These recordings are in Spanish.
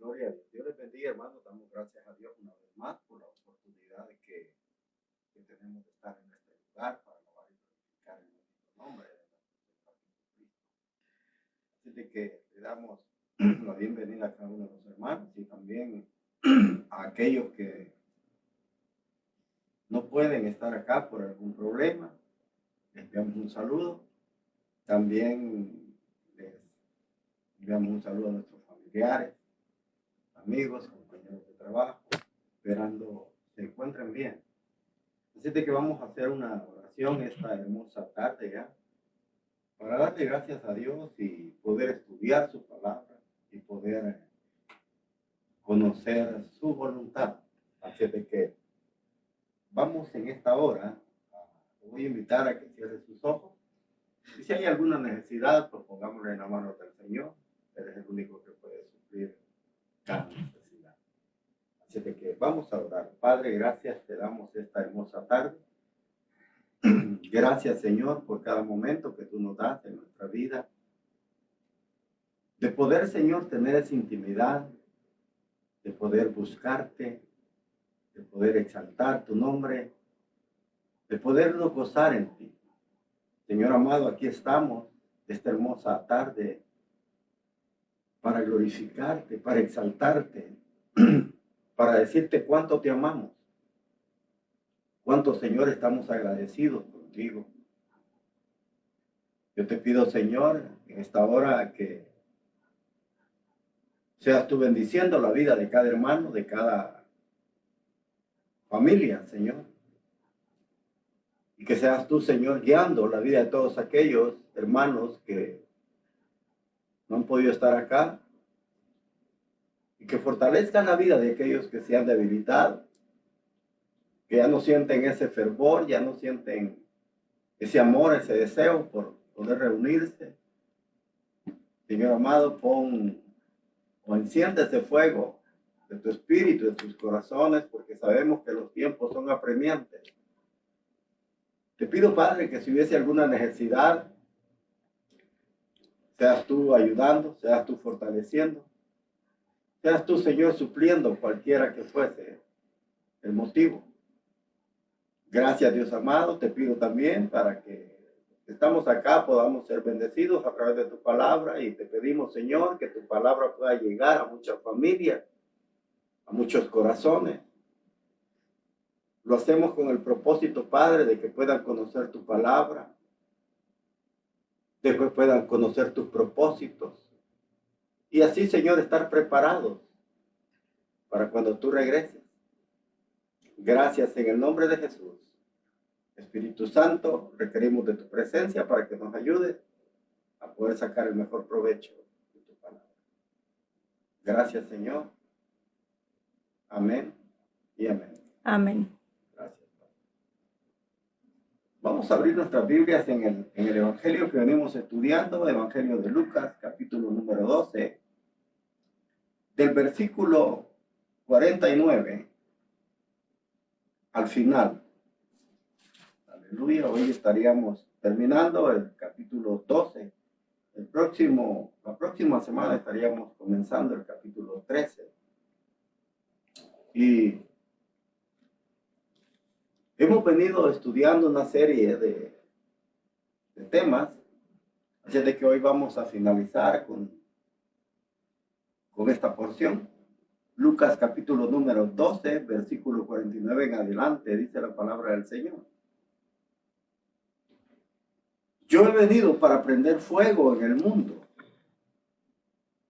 Gloria a Dios. Dios les bendiga, hermanos. Damos gracias a Dios una vez más por la oportunidad que tenemos de estar en este lugar para alabar y glorificar el bendito nombre de nuestro Señor Jesucristo. Así de que le damos la bienvenida a cada uno de los hermanos y también a aquellos que no pueden estar acá por algún problema. Les enviamos un saludo. También les enviamos un saludo a nuestros familiares, amigos, compañeros de trabajo, esperando se encuentren bien. Así de que vamos a hacer una oración esta hermosa tarde ya, para darle gracias a Dios y poder estudiar su palabra y poder conocer su voluntad. Así de que vamos en esta hora, voy a invitar a que cierre sus ojos. Y si hay alguna necesidad, pues pongámosle en la mano del Señor. Él es el único que puede suplir cada necesidad. Así que vamos a orar. Padre, gracias te damos esta hermosa tarde. Gracias, Señor, por cada momento que tú nos das en nuestra vida. De poder, Señor, tener esa intimidad, de poder buscarte, de poder exaltar tu nombre, de podernos gozar en ti. Señor amado, aquí estamos esta hermosa tarde para glorificarte, para exaltarte, para decirte cuánto te amamos, cuánto, Señor, estamos agradecidos contigo. Yo te pido, Señor, en esta hora que seas tú bendiciendo la vida de cada hermano, de cada familia, Señor. Y que seas tú, Señor, guiando la vida de todos aquellos hermanos que no han podido estar acá. Y que fortalezcan la vida de aquellos que se han debilitado, que ya no sienten ese fervor, ya no sienten ese amor, ese deseo por poder reunirse. Señor amado, pon o enciende ese fuego de tu espíritu, de tus corazones, porque sabemos que los tiempos son apremiantes. Te pido, Padre, que si hubiese alguna necesidad, seas tú ayudando, seas tú fortaleciendo, seas tú, Señor, supliendo cualquiera que fuese el motivo. Gracias, Dios amado, te pido también para que estamos acá podamos ser bendecidos a través de tu palabra y te pedimos, Señor, que tu palabra pueda llegar a muchas familias, a muchos corazones. Lo hacemos con el propósito, Padre, de que puedan conocer tu palabra, de que puedan conocer tus propósitos y así, Señor, estar preparados para cuando tú regreses. Gracias en el nombre de Jesús. Espíritu Santo, requerimos de tu presencia para que nos ayude a poder sacar el mejor provecho de tu palabra. Gracias, Señor. Amén y amén. Amén. Gracias. Vamos a abrir nuestras Biblias en el Evangelio que venimos estudiando, Evangelio de Lucas, capítulo número 12, del versículo 49 al final. Aleluya, hoy estaríamos terminando el capítulo 12. La próxima semana estaríamos comenzando el capítulo 13. Y hemos venido estudiando una serie de temas, así de que hoy vamos a finalizar con esta porción. Lucas capítulo número 12, versículo 49 en adelante, dice la palabra del Señor. Yo he venido para prender fuego en el mundo.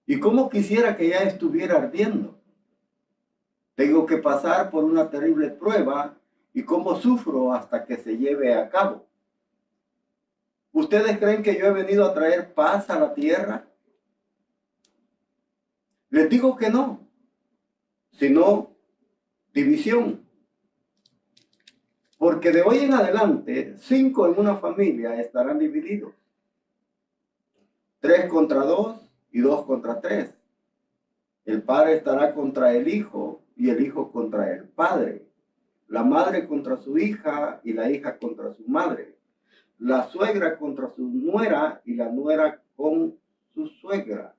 Y como quisiera que ya estuviera ardiendo. Tengo que pasar por una terrible prueba y cómo sufro hasta que se lleve a cabo. ¿Ustedes creen que yo he venido a traer paz a la tierra? Les digo que no, sino división. Porque de hoy en adelante, 5 en una familia estarán divididos. 3 contra 2 y 2 contra 3. El padre estará contra el hijo y el hijo contra el padre. La madre contra su hija y la hija contra su madre. La suegra contra su nuera y la nuera con su suegra.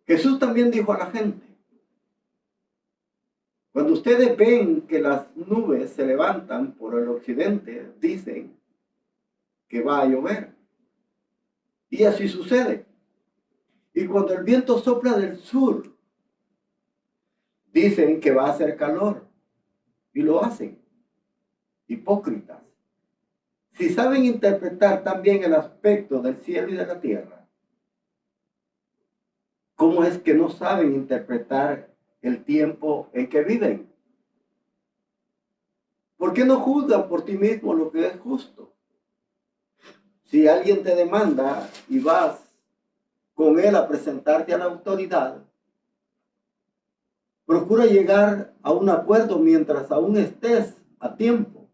Jesús también dijo a la gente, cuando ustedes ven que las nubes se levantan por el occidente, dicen que va a llover. Y así sucede. Y cuando el viento sopla del sur, dicen que va a hacer calor. Y lo hacen. Hipócritas. Si saben interpretar también el aspecto del cielo y de la tierra, ¿cómo es que no saben interpretar el tiempo en que viven? ¿Por qué no juzgan por ti mismo lo que es justo? Si alguien te demanda y vas con él a presentarte a la autoridad, procura llegar a un acuerdo mientras aún estés a tiempo,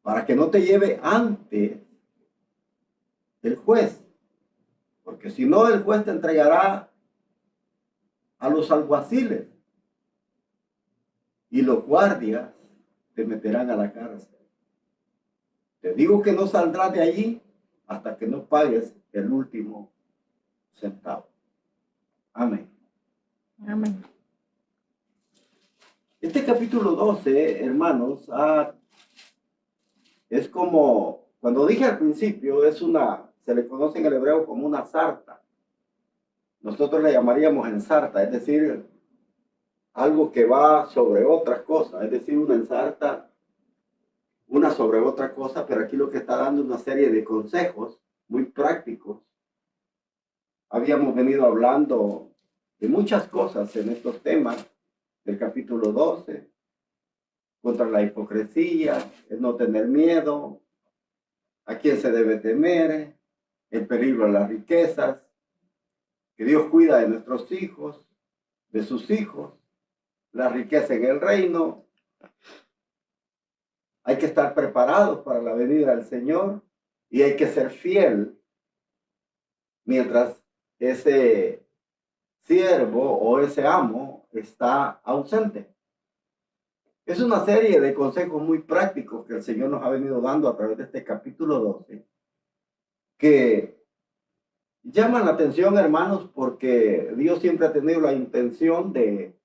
para que no te lleve ante el juez, porque si no el juez te entregará a los alguaciles y los guardias te meterán a la cárcel. Te digo que no saldrás de allí hasta que no pagues el último centavo. Amén. Amén. Este capítulo 12, hermanos, es como, cuando dije al principio, se le conoce en el hebreo como una sarta. Nosotros le llamaríamos ensarta, es decir, algo que va sobre otras cosas, es decir, una ensarta, una sobre otra cosa, pero aquí lo que está dando es una serie de consejos muy prácticos. Habíamos venido hablando de muchas cosas en estos temas del capítulo 12, contra la hipocresía, el no tener miedo, a quién se debe temer, el peligro de las riquezas, que Dios cuida de nuestros hijos, de sus hijos, la riqueza en el reino. Hay que estar preparados para la venida del Señor y hay que ser fiel mientras ese siervo o ese amo está ausente. Es una serie de consejos muy prácticos que el Señor nos ha venido dando a través de este capítulo 12, que llaman la atención, hermanos, porque Dios siempre ha tenido la intención de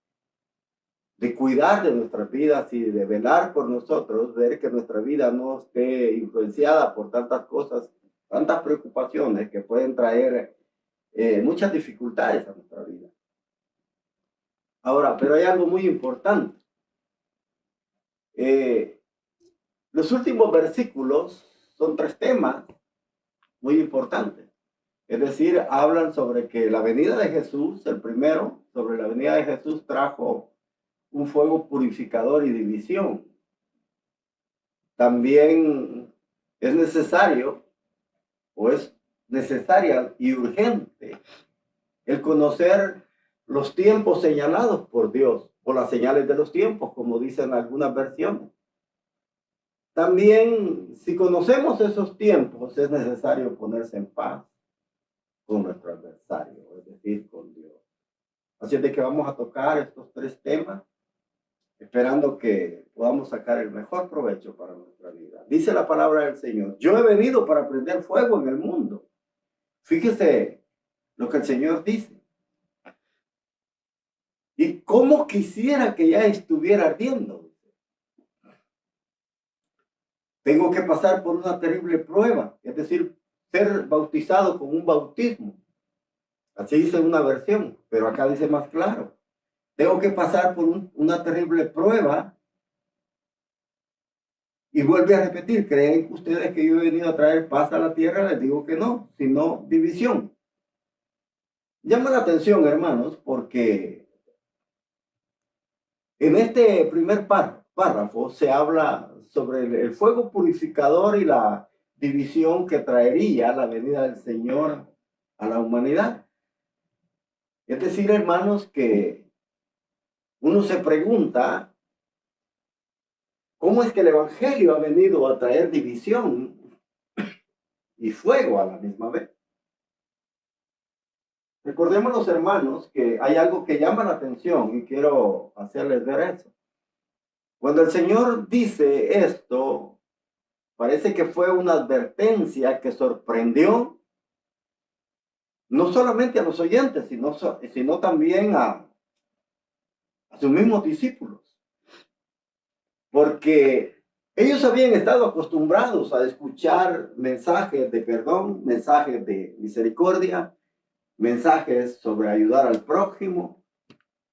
cuidar de nuestras vidas y de velar por nosotros, ver que nuestra vida no esté influenciada por tantas cosas, tantas preocupaciones que pueden traer muchas dificultades a nuestra vida. Ahora, pero hay algo muy importante. Los últimos versículos son 3 temas muy importantes. Es decir, hablan sobre que la venida de Jesús, el primero, sobre la venida de Jesús trajo un fuego purificador y división. También es necesario o es necesaria y urgente el conocer los tiempos señalados por Dios o las señales de los tiempos, como dicen algunas versiones. También, si conocemos esos tiempos, es necesario ponerse en paz con nuestro adversario, es decir, con Dios. Así es de que vamos a tocar estos 3 temas, esperando que podamos sacar el mejor provecho para nuestra vida. Dice la palabra del Señor, yo he venido para prender fuego en el mundo. Fíjese lo que el Señor dice. Y cómo quisiera que ya estuviera ardiendo. Tengo que pasar por una terrible prueba, es decir, ser bautizado con un bautismo. Así dice una versión, pero acá dice más claro. Tengo que pasar por una terrible prueba. Y vuelve a repetir, ¿creen ustedes que yo he venido a traer paz a la tierra? Les digo que no, sino división. Llama la atención, hermanos, porque en este primer párrafo se habla sobre el fuego purificador y la división que traería la venida del Señor a la humanidad. Es decir, hermanos, que uno se pregunta, ¿cómo es que el Evangelio ha venido a traer división y fuego a la misma vez? Recordemos, los hermanos, que hay algo que llama la atención y quiero hacerles ver eso. Cuando el Señor dice esto, parece que fue una advertencia que sorprendió no solamente a los oyentes, sino también a sus mismos discípulos, porque ellos habían estado acostumbrados a escuchar mensajes de perdón, mensajes de misericordia, mensajes sobre ayudar al prójimo,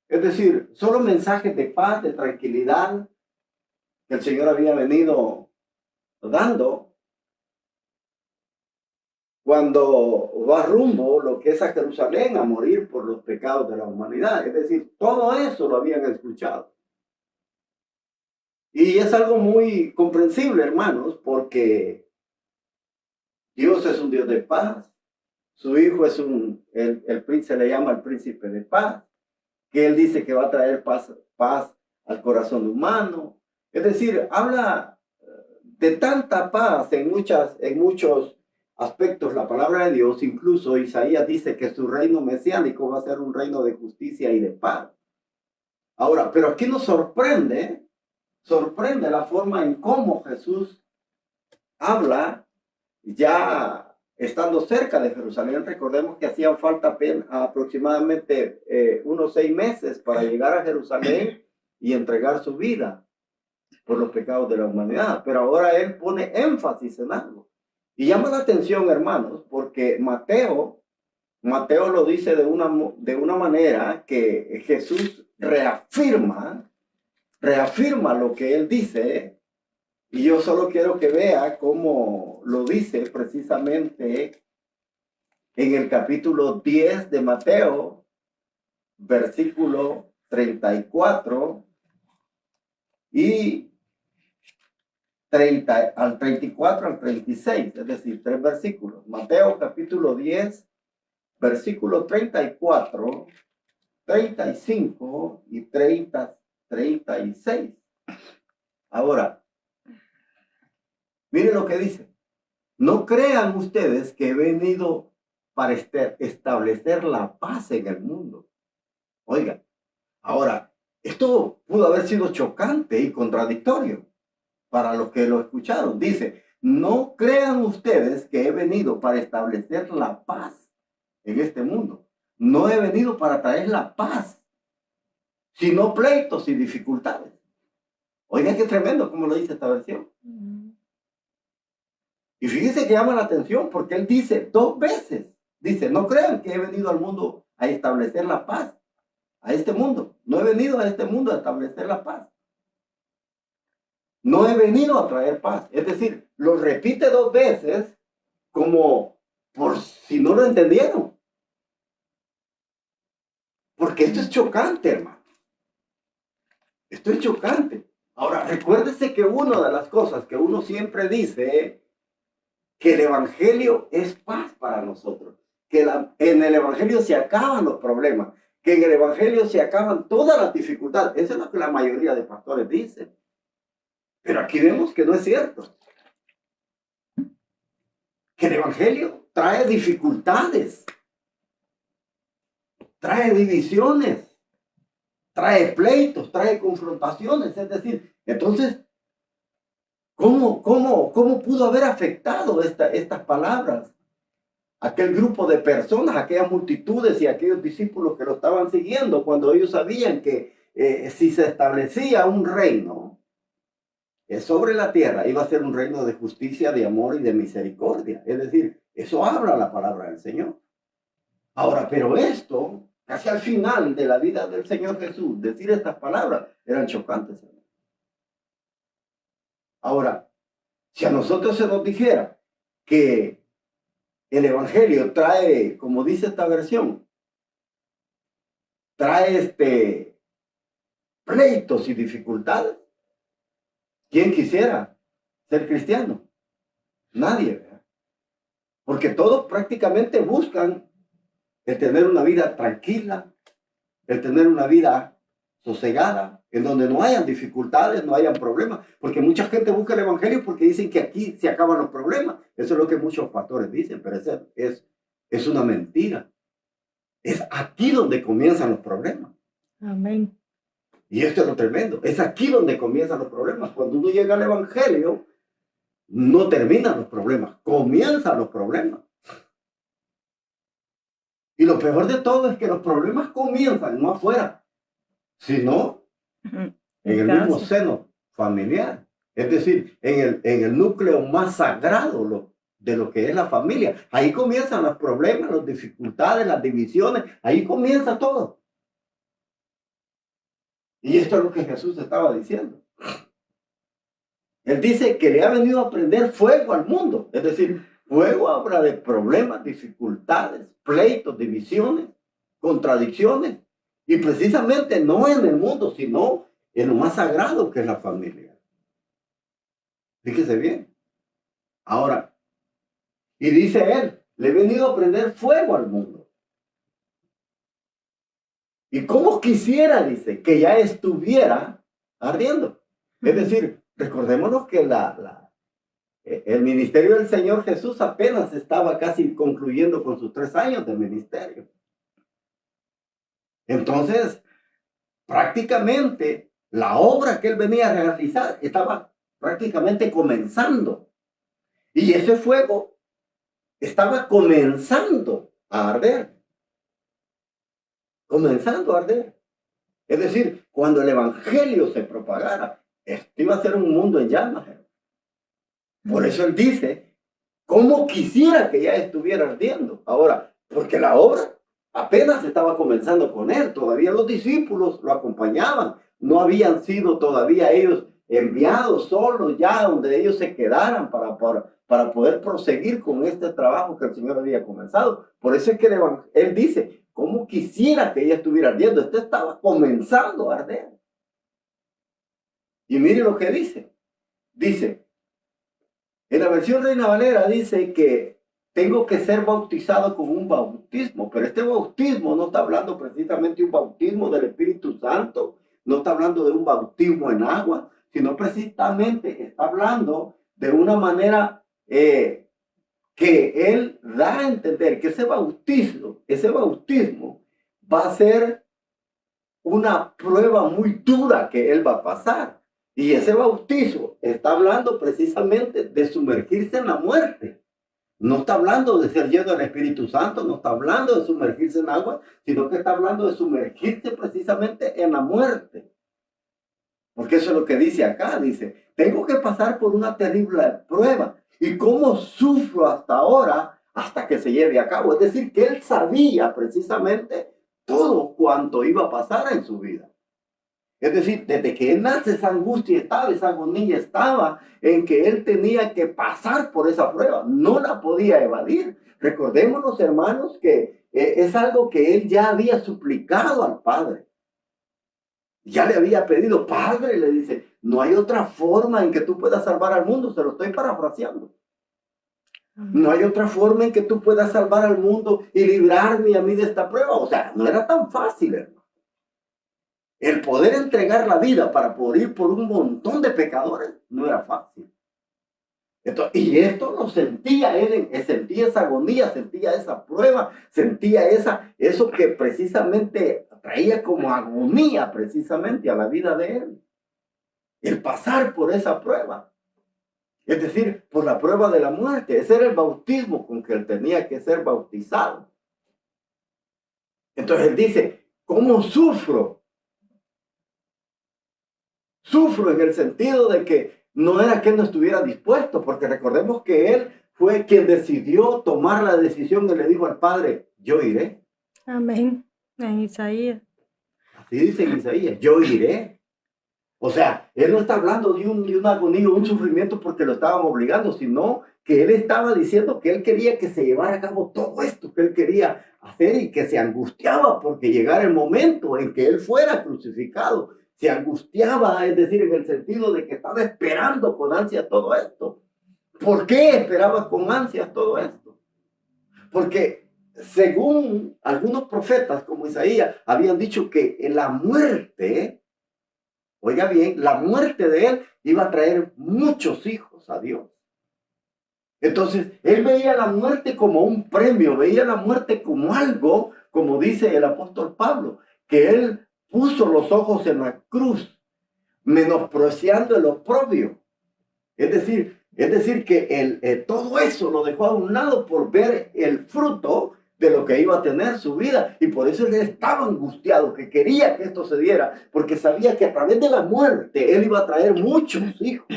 es decir, solo mensajes de paz, de tranquilidad que el Señor había venido dando cuando va rumbo lo que es a Jerusalén a morir por los pecados de la humanidad. Es decir, todo eso lo habían escuchado. Y es algo muy comprensible, hermanos, porque Dios es un Dios de paz. Su hijo es el príncipe, le llama el príncipe de paz, que él dice que va a traer paz al corazón humano. Es decir, habla de tanta paz en muchos aspectos la palabra de Dios. Incluso Isaías dice que su reino mesiánico va a ser un reino de justicia y de paz. Ahora, pero aquí nos sorprende la forma en cómo Jesús habla ya estando cerca de Jerusalén. Recordemos que hacían falta aproximadamente unos 6 meses para llegar a Jerusalén y entregar su vida por los pecados de la humanidad. Pero ahora él pone énfasis en algo. Y llama la atención, hermanos, porque Mateo lo dice de una manera que Jesús reafirma lo que él dice. Y yo solo quiero que vea cómo lo dice precisamente en el capítulo 10 de Mateo, versículo 34 y 34 al 36, es decir, 3 versículos. Mateo capítulo 10, versículo 34, 35 y 36. Ahora, miren lo que dice. No crean ustedes que he venido para establecer la paz en el mundo. Oigan, ahora, esto pudo haber sido chocante y contradictorio para los que lo escucharon. Dice, no crean ustedes que he venido para establecer la paz en este mundo. No he venido para traer la paz, sino pleitos y dificultades. Oigan qué tremendo como lo dice esta versión. Y fíjense que llama la atención porque él dice 2 veces, dice, no crean que he venido al mundo a establecer la paz, a este mundo. No he venido a este mundo a establecer la paz. No he venido a traer paz. Es decir, lo repite 2 veces como por si no lo entendieron. Porque esto es chocante, hermano. Esto es chocante. Ahora, recuérdese que una de las cosas que uno siempre dice que el evangelio es paz para nosotros, que en el evangelio se acaban los problemas, que en el evangelio se acaban todas las dificultades. Eso es lo que la mayoría de pastores dicen. Pero aquí vemos que no es cierto. Que el evangelio trae dificultades, trae divisiones, trae pleitos, trae confrontaciones. Es decir, entonces, ¿cómo pudo haber afectado estas palabras aquel grupo de personas, aquellas multitudes y aquellos discípulos que lo estaban siguiendo, cuando ellos sabían que si se establecía un reino sobre la tierra, iba a ser un reino de justicia, de amor y de misericordia? Es decir, eso habla la palabra del Señor. Ahora, pero esto, casi al final de la vida del Señor Jesús, decir estas palabras eran chocantes. Ahora, si a nosotros se nos dijera que el evangelio trae, como dice esta versión, trae pleitos y dificultades, ¿quién quisiera ser cristiano? Nadie, ¿verdad? Porque todos prácticamente buscan el tener una vida tranquila, el tener una vida sosegada, en donde no hayan dificultades, no hayan problemas, porque mucha gente busca el evangelio porque dicen que aquí se acaban los problemas. Eso es lo que muchos pastores dicen, pero es una mentira. Es aquí donde comienzan los problemas. Amén. Y esto es lo tremendo. Es aquí donde comienzan los problemas. Cuando uno llega al evangelio, no terminan los problemas, comienzan los problemas. Y lo peor de todo es que los problemas comienzan no afuera, sino en el mismo seno familiar. Es decir, en el núcleo más sagrado de lo que es la familia. Ahí comienzan los problemas, las dificultades, las divisiones. Ahí comienza todo. Y esto es lo que Jesús estaba diciendo. Él dice que le ha venido a prender fuego al mundo. Es decir, fuego habla de problemas, dificultades, pleitos, divisiones, contradicciones. Y precisamente no en el mundo, sino en lo más sagrado que es la familia. Fíjese bien. Ahora, y dice él, le he venido a prender fuego al mundo. Y como quisiera, dice, que ya estuviera ardiendo. Es decir, recordémonos que el ministerio del Señor Jesús apenas estaba casi concluyendo con sus 3 años de ministerio. Entonces, prácticamente la obra que él venía a realizar estaba prácticamente comenzando. Y ese fuego estaba comenzando a arder. Comenzando a arder. Es decir, cuando el evangelio se propagara, esto iba a ser un mundo en llamas. Por eso él dice, ¿cómo quisiera que ya estuviera ardiendo? Ahora, porque la obra apenas estaba comenzando con él. Todavía los discípulos lo acompañaban. No habían sido todavía ellos enviados solos ya donde ellos se quedaran para poder proseguir con este trabajo que el Señor había comenzado. Por eso es que él dice, ¿cómo quisiera que ella estuviera ardiendo? Este estaba comenzando a arder. Y mire lo que dice. Dice, en la versión Reina Valera dice que tengo que ser bautizado con un bautismo, pero este bautismo no está hablando precisamente de un bautismo del Espíritu Santo, no está hablando de un bautismo en agua, sino precisamente está hablando de una manera que él da a entender que ese bautismo va a ser una prueba muy dura que él va a pasar. Y ese bautismo está hablando precisamente de sumergirse en la muerte. No está hablando de ser lleno del Espíritu Santo, no está hablando de sumergirse en agua, sino que está hablando de sumergirse precisamente en la muerte. Porque eso es lo que dice acá, dice, tengo que pasar por una terrible prueba. ¿Y cómo sufro hasta ahora hasta que se lleve a cabo? Es decir, que él sabía precisamente todo cuanto iba a pasar en su vida. Es decir, desde que él nace, esa angustia estaba, esa agonía estaba en que él tenía que pasar por esa prueba. No la podía evadir. Recordémonos, hermanos, que es algo que él ya había suplicado al Padre. Ya le había pedido, Padre, le dice, no hay otra forma en que tú puedas salvar al mundo. Se lo estoy parafraseando. No hay otra forma en que tú puedas salvar al mundo y librarme a mí de esta prueba. O sea, no era tan fácil, hermano. El poder entregar la vida para poder ir por un montón de pecadores no era fácil. Y esto lo sentía él, sentía esa agonía, sentía esa prueba, sentía eso que precisamente traía como agonía precisamente a la vida de él. El pasar por esa prueba. Es decir, por la prueba de la muerte. Ese era el bautismo con que él tenía que ser bautizado. Entonces él dice, ¿cómo sufro? Sufro en el sentido de que no era que él no estuviera dispuesto, porque recordemos que él fue quien decidió tomar la decisión y le dijo al Padre, yo iré. Amén. En Isaías. Así dice en Isaías, yo iré. O sea, él no está hablando de una agonía, un sufrimiento porque lo estaban obligando, sino que él estaba diciendo que él quería que se llevara a cabo todo esto que él quería hacer y que se angustiaba porque llegara el momento en que él fuera crucificado. Se angustiaba, es decir, en el sentido de que estaba esperando con ansias todo esto. ¿Por qué esperaba con ansias todo esto? Porque según algunos profetas como Isaías habían dicho que en la muerte, oiga bien, la muerte de él iba a traer muchos hijos a Dios. Entonces, él veía la muerte como un premio, veía la muerte como algo, como dice el apóstol Pablo, que él puso los ojos en la cruz, menospreciando el oprobio. Es decir que todo eso lo dejó a un lado por ver el fruto de lo que iba a tener su vida. Y por eso él estaba angustiado, que quería que esto se diera, porque sabía que a través de la muerte él iba a traer muchos hijos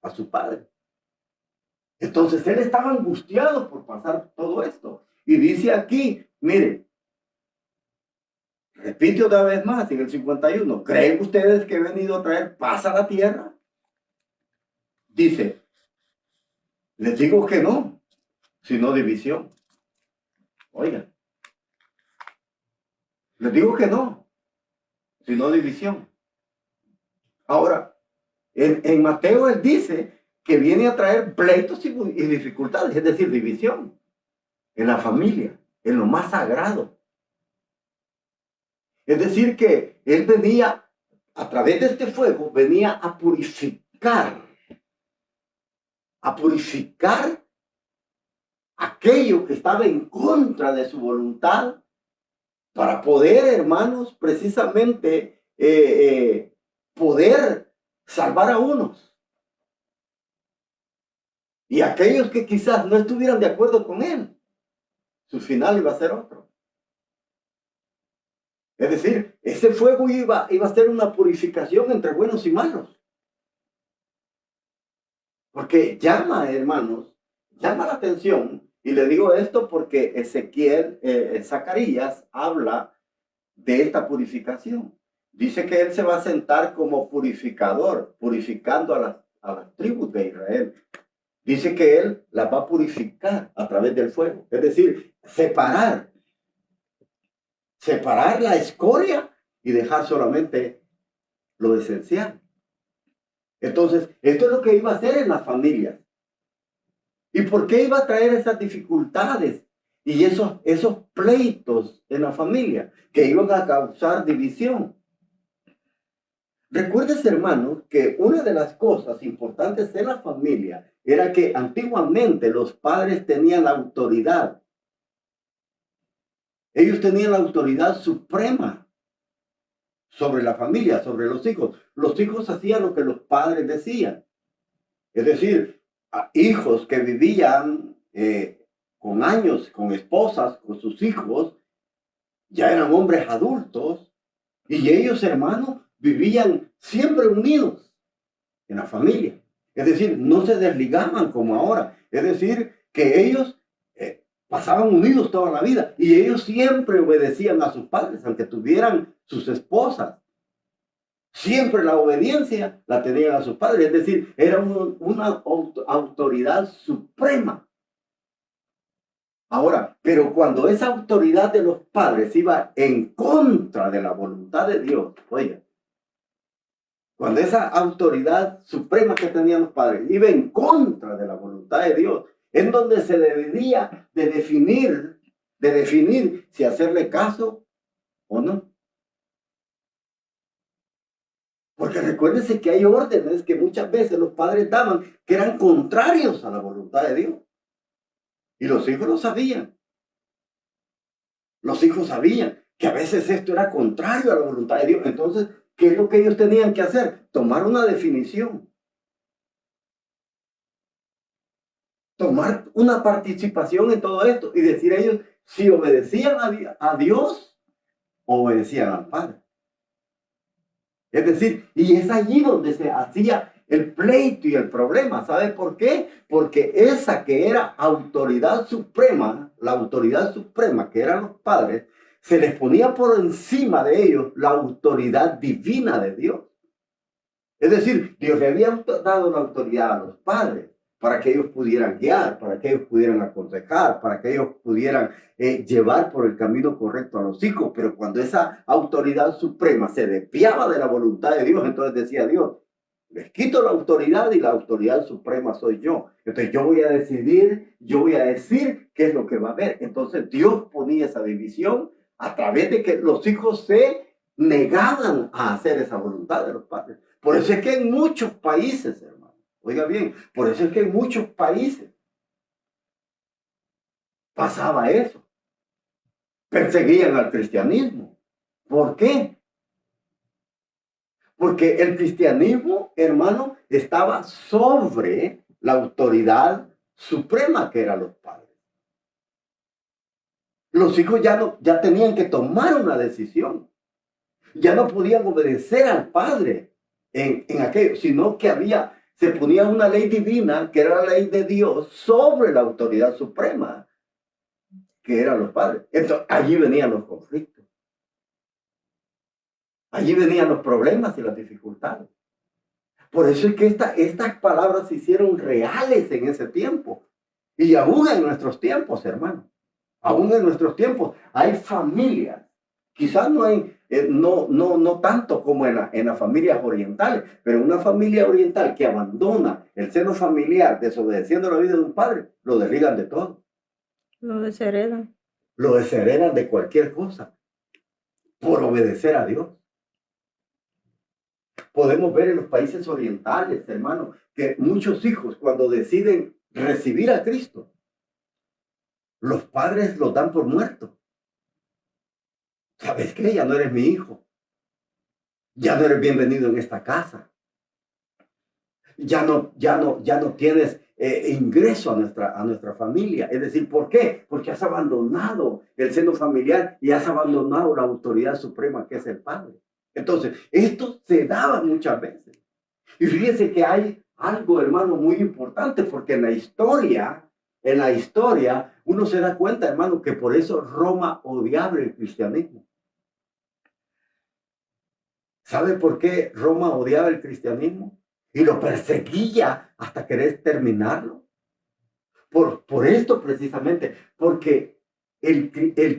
a su padre. Entonces él estaba angustiado por pasar todo esto. Y dice aquí, mire, repite otra vez más en el 51, ¿creen ustedes que he venido a traer paz a la tierra? Dice, les digo que no, sino división. Oigan, les digo que no, sino división. Ahora, en Mateo él dice que viene a traer pleitos y dificultades, es decir, división en la familia, en lo más sagrado. Es decir, que él venía, a través de este fuego, venía a purificar aquello que estaba en contra de su voluntad, para poder, hermanos, precisamente poder salvar a unos. Y aquellos que quizás no estuvieran de acuerdo con él, su final iba a ser otro. Es decir, ese fuego iba a ser una purificación entre buenos y malos. Porque llama, hermanos, llama la atención. Y le digo esto porque Zacarías habla de esta purificación. Dice que él se va a sentar como purificador, purificando a las tribus de Israel. Dice que él las va a purificar a través del fuego. Es decir, separar la escoria y dejar solamente lo esencial. Entonces, esto es lo que iba a hacer en las familias. ¿Y por qué iba a traer esas dificultades y esos pleitos en la familia que iban a causar división? Recuerdes, hermanos, que una de las cosas importantes en la familia era que antiguamente los padres tenían la autoridad. Ellos tenían la autoridad suprema sobre la familia, sobre los hijos. Los hijos hacían lo que los padres decían. Es decir, a hijos que vivían con años, con esposas, con sus hijos, ya eran hombres adultos, y ellos, hermanos, vivían siempre unidos en la familia. Es decir, no se desligaban como ahora. Es decir, que ellos pasaban unidos toda la vida, y ellos siempre obedecían a sus padres, aunque tuvieran sus esposas. Siempre la obediencia la tenían a sus padres, es decir, era una autoridad suprema. Ahora, pero cuando esa autoridad de los padres iba en contra de la voluntad de Dios, oiga, cuando esa autoridad suprema que tenían los padres iba en contra de la voluntad de Dios, en donde se debería de definir si hacerle caso o no. Porque recuérdense que hay órdenes que muchas veces los padres daban que eran contrarios a la voluntad de Dios. Y los hijos lo sabían. Los hijos sabían que a veces esto era contrario a la voluntad de Dios. Entonces, ¿qué es lo que ellos tenían que hacer? Tomar una definición. Tomar una participación en todo esto y decir a ellos si obedecían a Dios o obedecían al Padre. Es decir, y es allí donde se hacía el pleito y el problema. ¿Sabe por qué? Porque esa que era autoridad suprema, la autoridad suprema que eran los padres, se les ponía por encima de ellos la autoridad divina de Dios. Es decir, Dios le había dado la autoridad a los padres para que ellos pudieran guiar, para que ellos pudieran aconsejar, para que ellos pudieran llevar por el camino correcto a los hijos. Pero cuando esa autoridad suprema se desviaba de la voluntad de Dios, entonces decía Dios, les quito la autoridad y la autoridad suprema soy yo. Entonces yo voy a decidir, yo voy a decir qué es lo que va a haber. Entonces Dios ponía esa división a través de que los hijos se negaban a hacer esa voluntad de los padres. Por eso es que en muchos países, hermano, oiga bien, por eso es que en muchos países pasaba eso. Perseguían al cristianismo. ¿Por qué? Porque el cristianismo, hermano, estaba sobre la autoridad suprema que eran los padres. Los hijos ya tenían que tomar una decisión. Ya no podían obedecer al padre en aquello, sino que se ponía una ley divina, que era la ley de Dios, sobre la autoridad suprema, que eran los padres. Entonces, allí venían los conflictos. Allí venían los problemas y las dificultades. Por eso es que estas palabras se hicieron reales en ese tiempo. Y aún en nuestros tiempos, hermano. Aún en nuestros tiempos hay familias. Quizás no tanto como en las familias orientales, pero una familia oriental que abandona el seno familiar desobedeciendo la vida de un padre, lo desligan de todo. Lo desheredan. Lo desheredan de cualquier cosa por obedecer a Dios. Podemos ver en los países orientales, hermano, que muchos hijos cuando deciden recibir a Cristo, los padres lo dan por muerto. ¿Sabes qué? Ya no eres mi hijo. Ya no eres bienvenido en esta casa. Ya no tienes ingreso a nuestra familia. Es decir, ¿por qué? Porque has abandonado el seno familiar y has abandonado la autoridad suprema que es el Padre. Entonces, esto se daba muchas veces. Y fíjense que hay algo, hermano, muy importante, porque en la historia, uno se da cuenta, hermano, que por eso Roma odiaba el cristianismo. ¿Sabe por qué Roma odiaba el cristianismo? Y lo perseguía hasta querer terminarlo. Por esto precisamente, porque el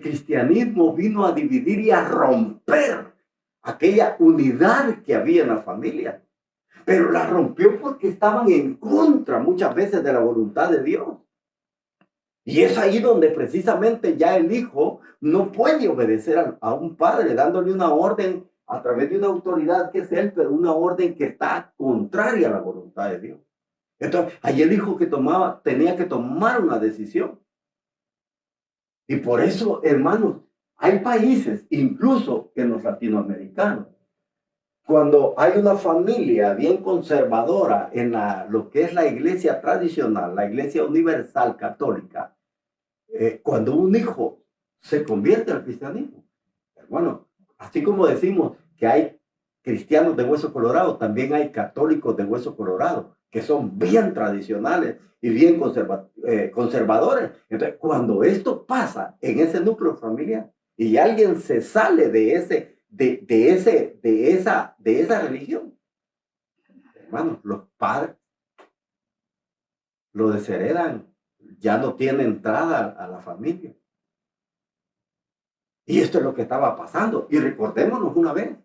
cristianismo vino a dividir y a romper aquella unidad que había en la familia. Pero la rompió porque estaban en contra muchas veces de la voluntad de Dios. Y es ahí donde precisamente ya el hijo no puede obedecer a un padre dándole una orden a través de una autoridad que es él, pero una orden que está contraria a la voluntad de Dios. Entonces, ahí el hijo tenía que tomar una decisión. Y por eso, hermanos, hay países, incluso en los latinoamericanos, cuando hay una familia bien conservadora en lo que es la iglesia tradicional, la iglesia universal católica, cuando un hijo se convierte al cristianismo, bueno, así como decimos que hay cristianos de hueso colorado, también hay católicos de hueso colorado, que son bien tradicionales y bien conservadores. Entonces, cuando esto pasa en ese núcleo familiar y alguien se sale de esa religión, hermanos, los padres lo desheredan, ya no tiene entrada a la familia. Y esto es lo que estaba pasando. Y recordémonos una vez,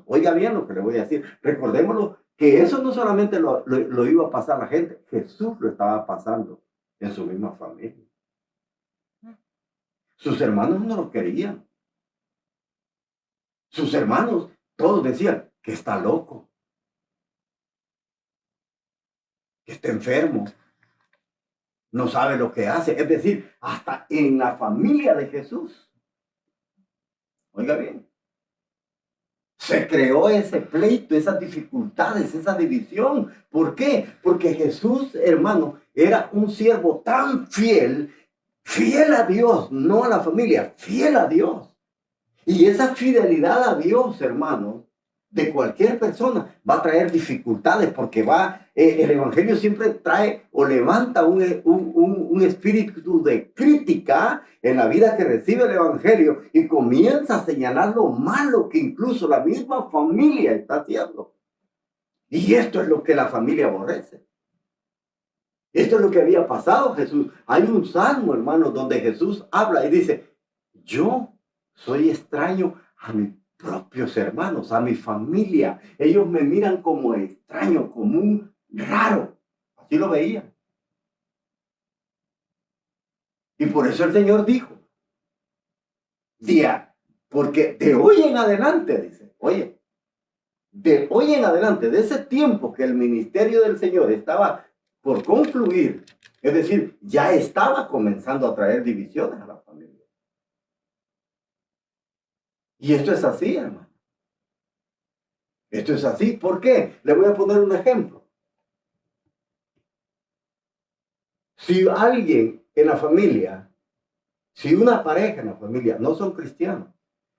oiga bien lo que le voy a decir, recordémonos que eso no solamente lo iba a pasar la gente, Jesús lo estaba pasando en su misma familia. Sus hermanos no lo querían. Sus hermanos, todos decían que está loco, que está enfermo, no sabe lo que hace. Es decir, hasta en la familia de Jesús. Oiga bien. Se creó ese pleito, esas dificultades, esa división. ¿Por qué? Porque Jesús, hermano, era un siervo tan fiel a Dios, no a la familia, fiel a Dios. Y esa fidelidad a Dios, hermano, de cualquier persona va a traer dificultades porque el evangelio siempre trae o levanta un espíritu de crítica en la vida que recibe el evangelio y comienza a señalar lo malo que incluso la misma familia está haciendo. Y esto es lo que la familia aborrece. Esto es lo que había pasado Jesús. Hay un salmo, hermano, donde Jesús habla y dice, yo soy extraño a mis propios hermanos, a mi familia. Ellos me miran como extraño, como un raro. Así lo veían. Y por eso el Señor dijo, porque de hoy en adelante, dice, oye, de hoy en adelante, de ese tiempo que el ministerio del Señor estaba por concluir, es decir, ya estaba comenzando a traer divisiones a la familia. Y esto es así, hermano. Esto es así. ¿Por qué? Le voy a poner un ejemplo. Si alguien en la familia Si una pareja en la familia no son cristianos,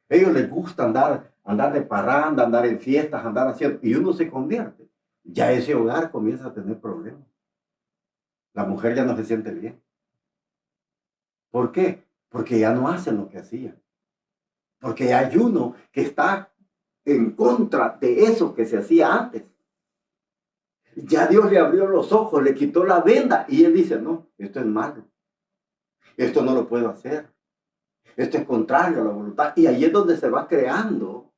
ellos les gusta andar de parranda, andar en fiestas, andar haciendo, y uno se convierte, ya ese hogar comienza a tener problemas. La mujer ya no se siente bien. ¿Por qué? Porque ya no hacen lo que hacían. Porque hay uno que está en contra de eso que se hacía antes. Ya Dios le abrió los ojos, le quitó la venda y él dice, no, esto es malo. Esto no lo puedo hacer. Esto es contrario a la voluntad. Y ahí es donde se va creando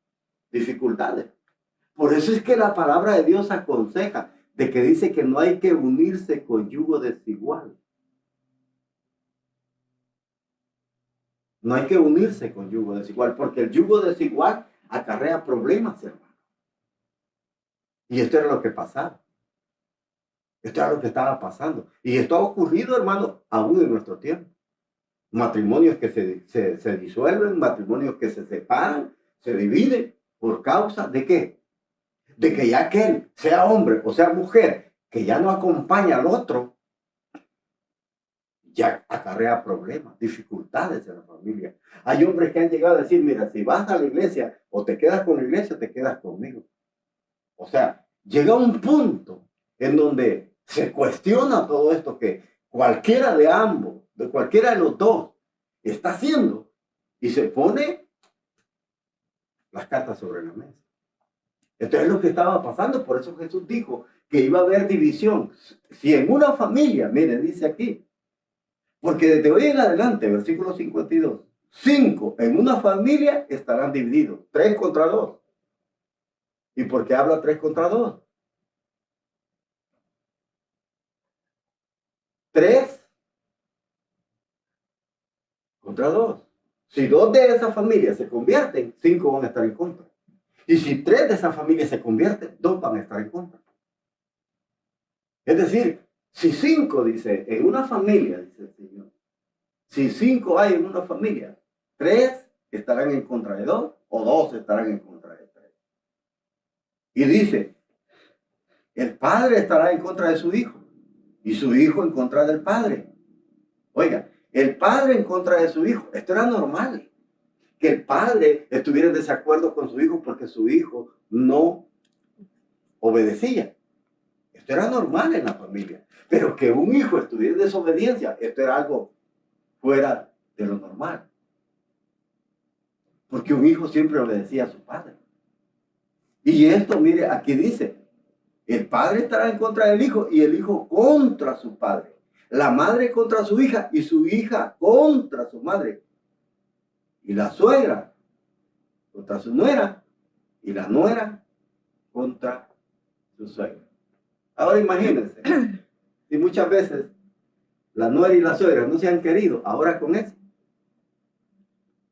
dificultades. Por eso es que la palabra de Dios aconseja de que dice que no hay que unirse con yugo desigual. No hay que unirse con yugo desigual, porque el yugo desigual acarrea problemas, hermano. Y esto era lo que pasaba. Esto era lo que estaba pasando. Y esto ha ocurrido, hermano, aún en nuestro tiempo. Matrimonios que se disuelven, matrimonios que se separan, se dividen por causa de qué? De que ya aquel, sea hombre o sea mujer, que ya no acompaña al otro, ya acarrea problemas, dificultades en la familia. Hay hombres que han llegado a decir, mira, si vas a la iglesia o te quedas con la iglesia, te quedas conmigo. O sea, llega un punto en donde se cuestiona todo esto que cualquiera de ambos, de cualquiera de los dos, está haciendo y se pone las cartas sobre la mesa. Entonces es lo que estaba pasando, por eso Jesús dijo que iba a haber división. Si en una familia, mire, dice aquí, porque desde hoy en adelante, versículo 52, 5 en una familia estarán divididos, 3 contra 2. ¿Y por qué habla 3 contra 2? 3 contra 2. Si 2 de esa familia se convierten, 5 van a estar en contra. Y si 3 de esa familia se convierten, 2 van a estar en contra. Es decir, si 5, dice, en una familia, dice el Señor, si 5 hay en una familia, 3 estarán en contra de 2 o 2 estarán en contra de 3. Y dice, el padre estará en contra de su hijo y su hijo en contra del padre. Oiga, el padre en contra de su hijo, esto era normal. Que el padre estuviera en desacuerdo con su hijo porque su hijo no obedecía. Esto era normal en la familia. Pero que un hijo estuviera en desobediencia, esto era algo fuera de lo normal. Porque un hijo siempre obedecía a su padre. Y esto, mire, aquí dice, el padre estará en contra del hijo y el hijo contra su padre. La madre contra su hija y su hija contra su madre. Y la suegra contra su nuera y la nuera contra su suegra. Ahora imagínense, si muchas veces la nuera y la suegra no se han querido, ahora con eso,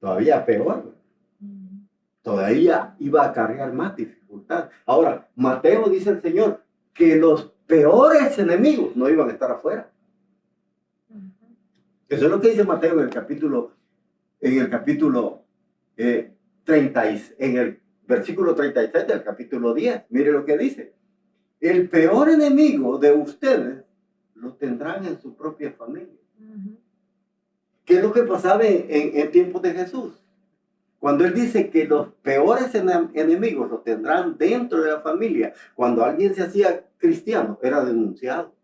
todavía peor. Todavía iba a acarrear más dificultad. Ahora, Mateo dice el Señor que los peores enemigos no iban a estar afuera. Eso es lo que dice Mateo en el capítulo 30, en el versículo 36 del capítulo 10. Mire lo que dice. El peor enemigo de ustedes lo tendrán en su propia familia. ¿Qué es lo que pasaba en tiempos de Jesús? Cuando él dice que los peores enemigos los tendrán dentro de la familia, cuando alguien se hacía cristiano, era denunciado.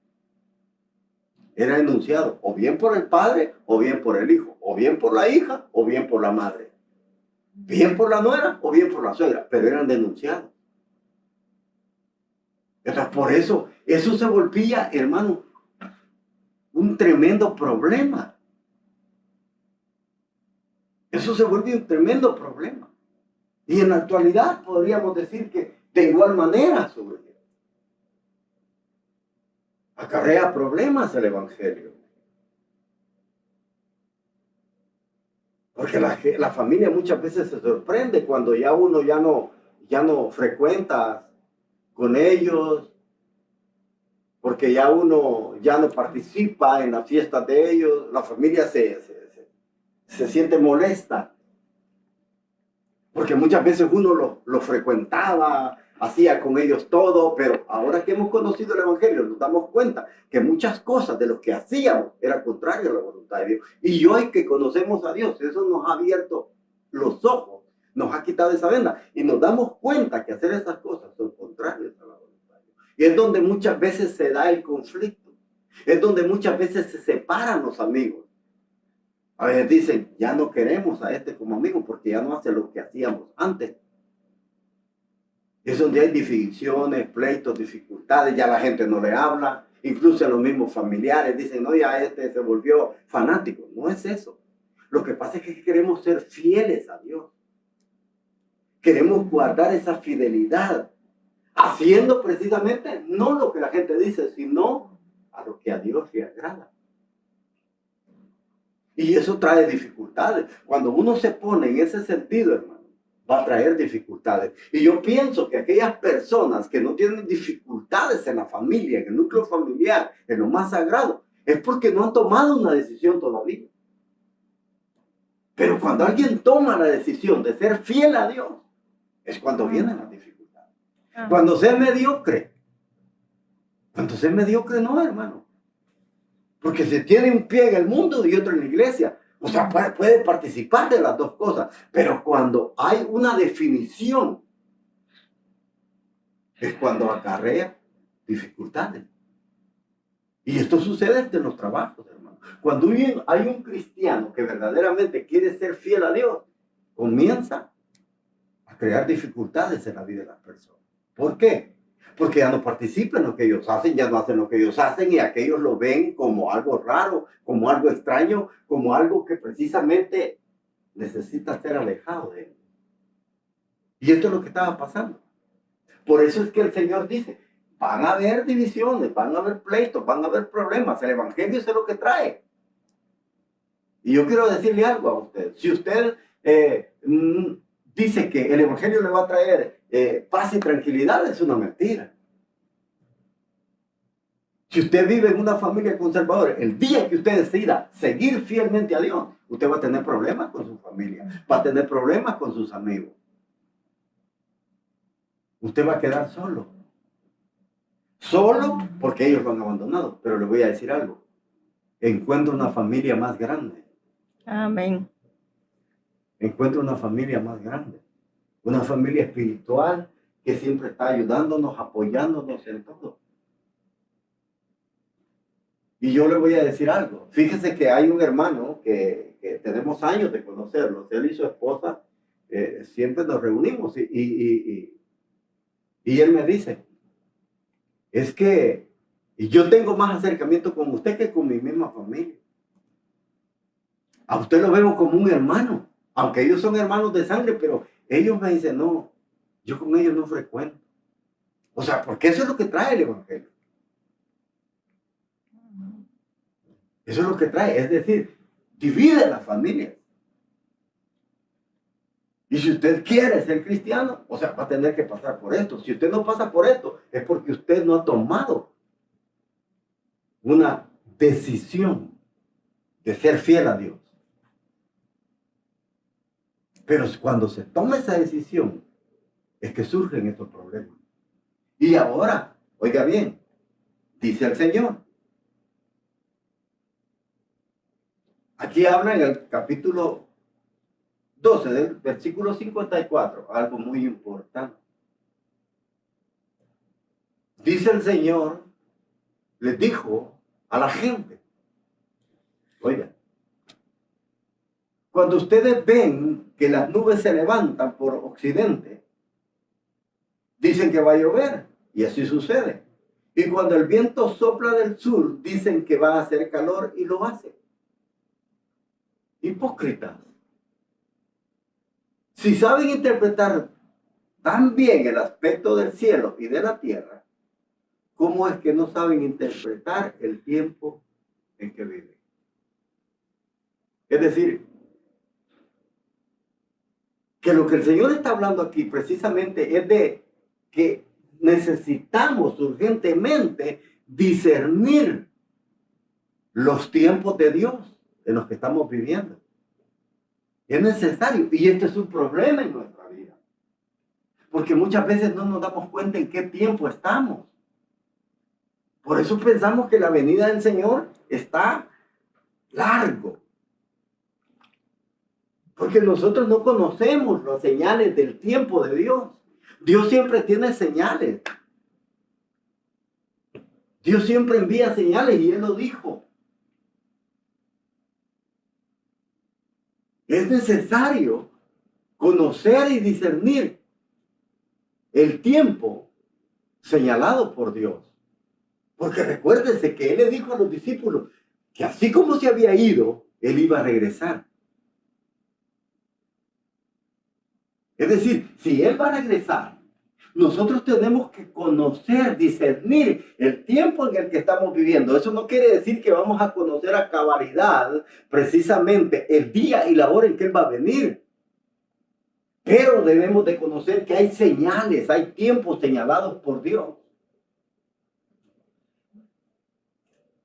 Era denunciado o bien por el padre o bien por el hijo, o bien por la hija o bien por la madre. Bien por la nuera o bien por la suegra, pero eran denunciados. Entonces, por eso se volvía, hermano, un tremendo problema. Eso se vuelve un tremendo problema. Y en la actualidad podríamos decir que de igual manera acarrea problemas el evangelio. Porque la familia muchas veces se sorprende cuando ya uno ya no frecuenta con ellos, porque ya uno ya no participa en las fiestas de ellos, la familia se siente molesta. Porque muchas veces uno lo frecuentaba, hacía con ellos todo, pero ahora que hemos conocido el Evangelio nos damos cuenta que muchas cosas de lo que hacíamos era contrario a la voluntad de Dios. Y hoy que conocemos a Dios, eso nos ha abierto los ojos, nos ha quitado esa venda y nos damos cuenta que hacer esas cosas son contrarias a la voluntad de Dios. Y es donde muchas veces se da el conflicto, es donde muchas veces se separan los amigos. A veces dicen, ya no queremos a este como amigo porque ya no hace lo que hacíamos antes. Es donde hay divisiones, pleitos, dificultades, ya la gente no le habla, incluso a los mismos familiares dicen, no, ya este se volvió fanático. No es eso. Lo que pasa es que queremos ser fieles a Dios. Queremos guardar esa fidelidad, haciendo precisamente no lo que la gente dice, sino a lo que a Dios le agrada. Y eso trae dificultades. Cuando uno se pone en ese sentido, hermano, va a traer dificultades. Y yo pienso que aquellas personas que no tienen dificultades en la familia, en el núcleo familiar, en lo más sagrado, es porque no han tomado una decisión todavía. Pero cuando alguien toma la decisión de ser fiel a Dios, es cuando vienen las dificultades. Cuando sea mediocre no, hermano. Porque se tiene un pie en el mundo y otro en la iglesia. O sea, puede participar de las dos cosas. Pero cuando hay una definición, es cuando acarrea dificultades. Y esto sucede en los trabajos, hermano. Cuando hay un cristiano que verdaderamente quiere ser fiel a Dios, comienza a crear dificultades en la vida de las personas. ¿Por qué? Porque ya no participan en lo que ellos hacen, ya no hacen lo que ellos hacen y aquellos lo ven como algo raro, como algo extraño, como algo que precisamente necesita ser alejado de él. Y esto es lo que estaba pasando. Por eso es que el Señor dice, van a haber divisiones, van a haber pleitos, van a haber problemas. El Evangelio es lo que trae. Y yo quiero decirle algo a usted. Si usted dice que el Evangelio le va a traer paz y tranquilidad, es una mentira. Si usted vive en una familia conservadora, el día que usted decida seguir fielmente a Dios, usted va a tener problemas con su familia, va a tener problemas con sus amigos. Usted va a quedar solo. Solo porque ellos lo han abandonado. Pero le voy a decir algo. Encuentra una familia más grande. Amén. Encuentra una familia más grande. Una familia espiritual que siempre está ayudándonos, apoyándonos en todo. Y yo le voy a decir algo. Fíjese que hay un hermano que tenemos años de conocerlos. Él y su esposa siempre nos reunimos y él me dice, es que yo tengo más acercamiento con usted que con mi misma familia. A usted lo vemos como un hermano, aunque ellos son hermanos de sangre, pero ellos me dicen, no, yo con ellos no frecuento. O sea, porque eso es lo que trae el Evangelio. Eso es lo que trae, es decir, divide las familias. Y si usted quiere ser cristiano, o sea, va a tener que pasar por esto. Si usted no pasa por esto, es porque usted no ha tomado una decisión de ser fiel a Dios. Pero cuando se toma esa decisión, es que surgen estos problemas. Y ahora, oiga bien, dice el Señor. Aquí habla en el capítulo 12 del versículo 54, algo muy importante. Dice el Señor, les dijo a la gente, oiga, cuando ustedes ven que las nubes se levantan por occidente, dicen que va a llover, y así sucede. Y cuando el viento sopla del sur, dicen que va a hacer calor y lo hace. Hipócritas. Si saben interpretar tan bien el aspecto del cielo y de la tierra, ¿cómo es que no saben interpretar el tiempo en que viven? Es decir, que lo que el Señor está hablando aquí precisamente es de que necesitamos urgentemente discernir los tiempos de Dios en los que estamos viviendo. Es necesario, y este es un problema en nuestra vida. Porque muchas veces no nos damos cuenta en qué tiempo estamos. Por eso pensamos que la venida del Señor está largo. Porque nosotros no conocemos las señales del tiempo de Dios. Dios siempre tiene señales. Dios siempre envía señales y Él lo dijo. Es necesario conocer y discernir el tiempo señalado por Dios. Porque recuérdense que Él le dijo a los discípulos que así como se había ido, Él iba a regresar. Es decir, si Él va a regresar, nosotros tenemos que conocer, discernir el tiempo en el que estamos viviendo. Eso no quiere decir que vamos a conocer a cabalidad precisamente el día y la hora en que Él va a venir. Pero debemos de conocer que hay señales, hay tiempos señalados por Dios.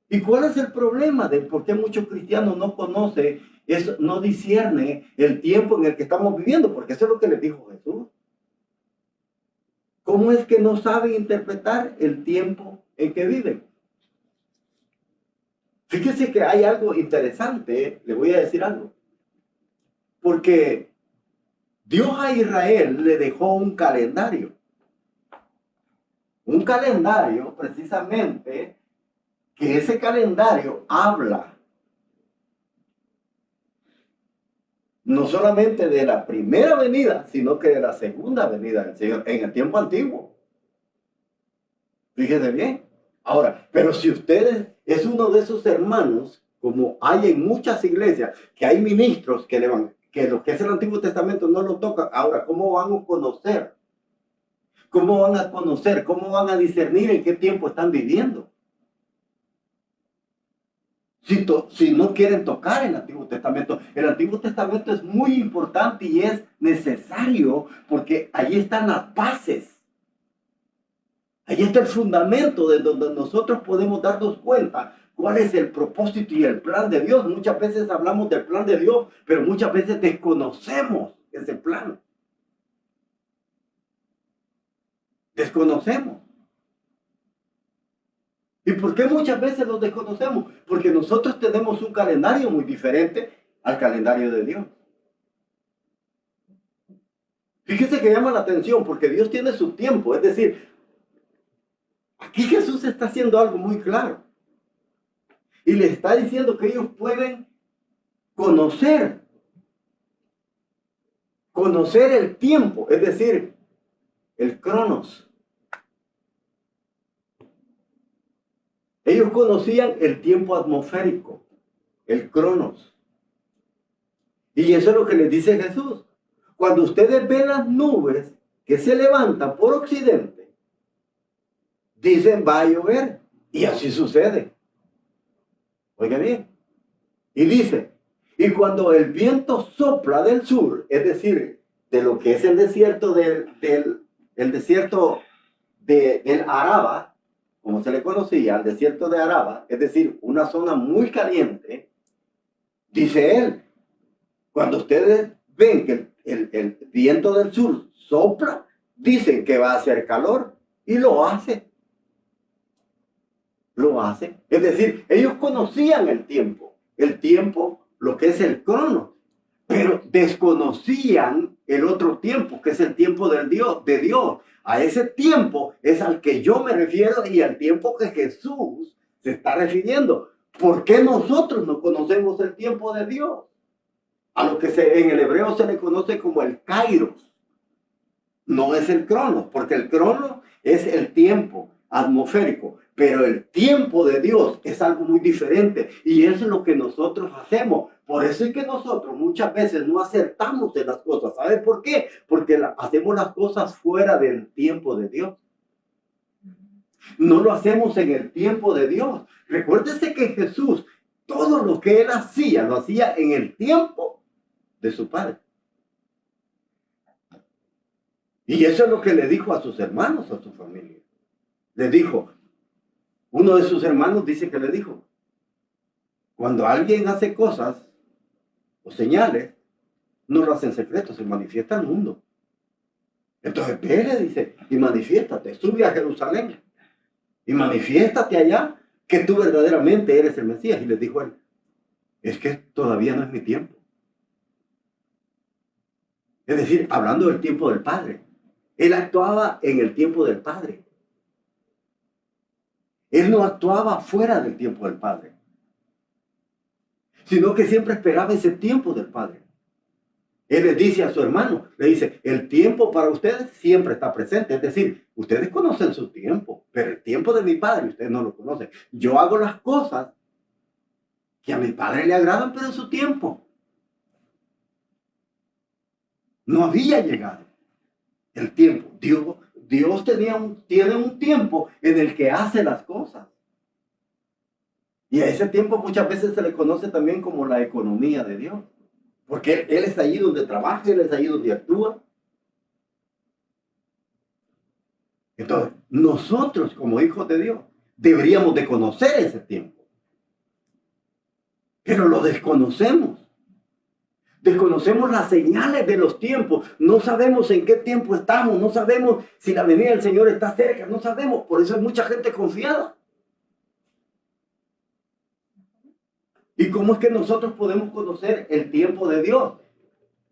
¿Y cuál es el problema de por qué muchos cristianos no conocen, no discierne el tiempo en el que estamos viviendo? Porque eso es lo que les dijo Jesús. ¿Cómo es que no saben interpretar el tiempo en que viven? Fíjense que hay algo interesante, le voy a decir algo. Porque Dios a Israel le dejó un calendario. Un calendario precisamente que ese calendario habla no solamente de la primera venida, sino que de la segunda venida del Señor en el tiempo antiguo. Fíjese bien. Ahora, pero si ustedes es uno de esos hermanos, como hay en muchas iglesias, que hay ministros que lo que es el Antiguo Testamento no lo tocan, ahora, ¿cómo van a conocer? ¿Cómo van a conocer? ¿Cómo van a discernir en qué tiempo están viviendo? Si no quieren tocar el Antiguo Testamento. El Antiguo Testamento es muy importante y es necesario porque allí están las bases. Allí está el fundamento de donde nosotros podemos darnos cuenta cuál es el propósito y el plan de Dios. Muchas veces hablamos del plan de Dios, pero muchas veces desconocemos ese plan. Desconocemos. ¿Y por qué muchas veces los desconocemos? Porque nosotros tenemos un calendario muy diferente al calendario de Dios. Fíjese que llama la atención porque Dios tiene su tiempo. Es decir, aquí Jesús está haciendo algo muy claro. Y le está diciendo que ellos pueden conocer el tiempo, es decir, el cronos. Ellos conocían el tiempo atmosférico, el cronos. Y eso es lo que les dice Jesús. Cuando ustedes ven las nubes que se levantan por occidente, dicen va a llover. Y así sucede. Oiga bien. Y dice, y cuando el viento sopla del sur, es decir, de lo que es el desierto del Araba, como se le conocía, el desierto de Araba, es decir, una zona muy caliente, dice él, cuando ustedes ven que el viento del sur sopla, dicen que va a hacer calor y lo hace. Lo hace. Es decir, ellos conocían el tiempo, lo que es el crono, pero desconocían el otro tiempo, que es el tiempo de Dios. A ese tiempo es al que yo me refiero y al tiempo que Jesús se está refiriendo. ¿Por qué nosotros no conocemos el tiempo de Dios? A lo que en el hebreo se le conoce como el kairos. No es el crono, porque el crono es el tiempo atmosférico, pero el tiempo de Dios es algo muy diferente y eso es lo que nosotros hacemos. Por eso es que nosotros muchas veces no acertamos en las cosas. ¿Sabe por qué? Porque hacemos las cosas fuera del tiempo de Dios. No lo hacemos en el tiempo de Dios. Recuérdese que Jesús, todo lo que él hacía, lo hacía en el tiempo de su Padre. Y eso es lo que le dijo a sus hermanos, a su familia. Le dijo, uno de sus hermanos dice que le dijo, cuando alguien hace cosas o señales, no lo hace en secreto, se manifiesta al mundo. Entonces ve, le dice, y manifiéstate, sube a Jerusalén y manifiéstate allá que tú verdaderamente eres el Mesías. Y les dijo él, es que todavía no es mi tiempo. Es decir, hablando del tiempo del Padre. Él actuaba en el tiempo del Padre. Él no actuaba fuera del tiempo del Padre, sino que siempre esperaba ese tiempo del Padre. Él le dice a su hermano, le dice, el tiempo para ustedes siempre está presente. Es decir, ustedes conocen su tiempo, pero el tiempo de mi Padre ustedes no lo conocen. Yo hago las cosas que a mi Padre le agradan, pero en su tiempo. No había llegado el tiempo. Dios tiene un tiempo en el que hace las cosas. Y a ese tiempo muchas veces se le conoce también como la economía de Dios. Porque Él es allí donde trabaja, Él es allí donde actúa. Entonces, nosotros como hijos de Dios deberíamos de conocer ese tiempo. Pero lo desconocemos. Desconocemos las señales de los tiempos. No sabemos en qué tiempo estamos. No sabemos si la venida del Señor está cerca. No sabemos. Por eso hay mucha gente confiada. ¿Y cómo es que nosotros podemos conocer el tiempo de Dios?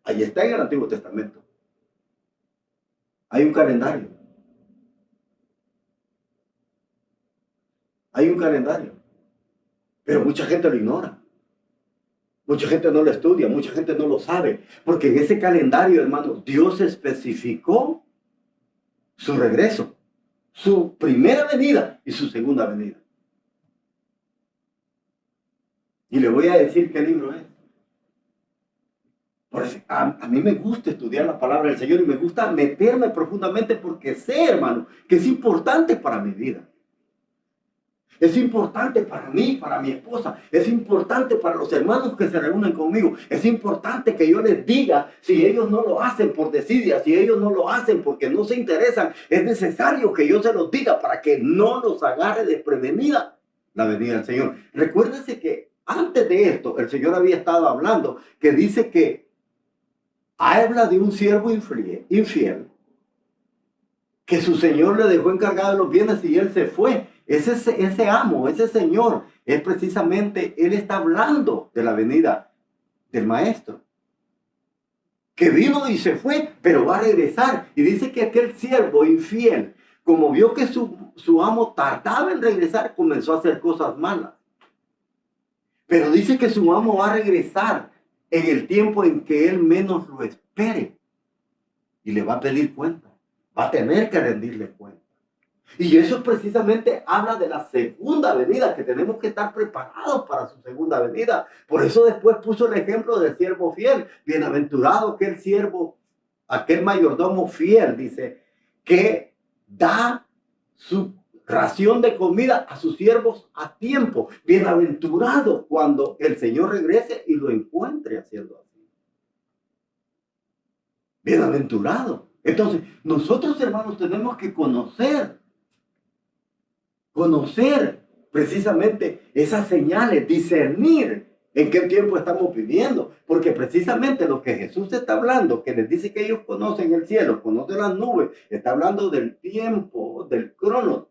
Ahí está en el Antiguo Testamento. Hay un calendario. Hay un calendario. Pero mucha gente lo ignora. Mucha gente no lo estudia, mucha gente no lo sabe. Porque en ese calendario, hermano, Dios especificó su regreso, su primera venida y su segunda venida. Y le voy a decir qué libro es. Por eso, a mí me gusta estudiar la palabra del Señor y me gusta meterme profundamente porque sé, hermano, que es importante para mi vida. Es importante para mí, para mi esposa. Es importante para los hermanos que se reúnen conmigo. Es importante que yo les diga, si ellos no lo hacen por desidia, si ellos no lo hacen porque no se interesan, es necesario que yo se los diga para que no los agarre desprevenida la venida del Señor. Recuérdense que antes de esto, el Señor había estado hablando, que dice que habla de un siervo infiel, que su Señor le dejó encargado de los bienes y él se fue. Ese amo, ese Señor, es precisamente, él está hablando de la venida del Maestro. Que vino y se fue, pero va a regresar. Y dice que aquel siervo infiel, como vio que su amo tardaba en regresar, comenzó a hacer cosas malas. Pero dice que su amo va a regresar en el tiempo en que él menos lo espere. Y le va a pedir cuenta. Va a tener que rendirle cuenta. Y eso precisamente habla de la segunda venida, que tenemos que estar preparados para su segunda venida. Por eso después puso el ejemplo del siervo fiel. Bienaventurado aquel siervo, aquel mayordomo fiel, dice, que da su ración de comida a sus siervos a tiempo. Bienaventurado cuando el Señor regrese y lo encuentre haciendo así. Bienaventurado. Entonces, nosotros, hermanos, tenemos que conocer precisamente esas señales, discernir en qué tiempo estamos viviendo, porque precisamente lo que Jesús está hablando, que les dice que ellos conocen el cielo, conocen las nubes, está hablando del tiempo, del cronos.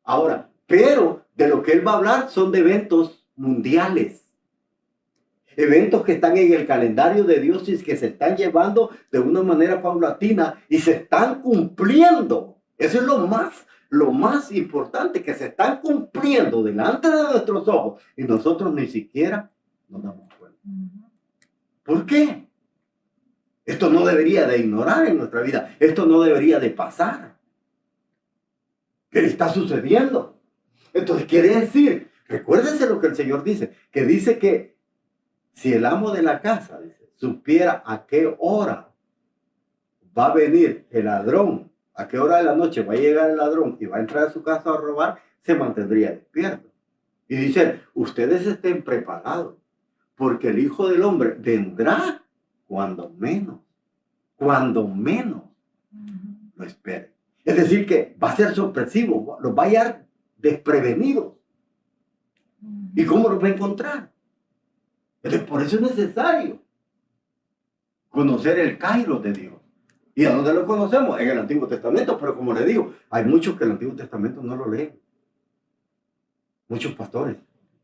Ahora, pero de lo que él va a hablar son de eventos mundiales, eventos que están en el calendario de Dios y que se están llevando de una manera paulatina y se están cumpliendo. Eso es lo más importante, que se están cumpliendo delante de nuestros ojos y nosotros ni siquiera nos damos cuenta. ¿Por qué? Esto no debería de ignorar en nuestra vida. Esto no debería de pasar. Pero está sucediendo. Entonces quiere decir, recuérdense lo que el Señor dice, que dice que si el amo de la casa, dice, supiera a qué hora va a venir el ladrón, a qué hora de la noche va a llegar el ladrón y va a entrar a su casa a robar, se mantendría despierto. Y dice, ustedes estén preparados, porque el Hijo del Hombre vendrá cuando menos lo esperen. Es decir, que va a ser sorpresivo, los va a hallar desprevenidos. ¿Y cómo los va a encontrar? Entonces, por eso es necesario conocer el Kairos de Dios. ¿Y a dónde lo conocemos? En el Antiguo Testamento, pero como le digo, hay muchos que el Antiguo Testamento no lo leen. Muchos pastores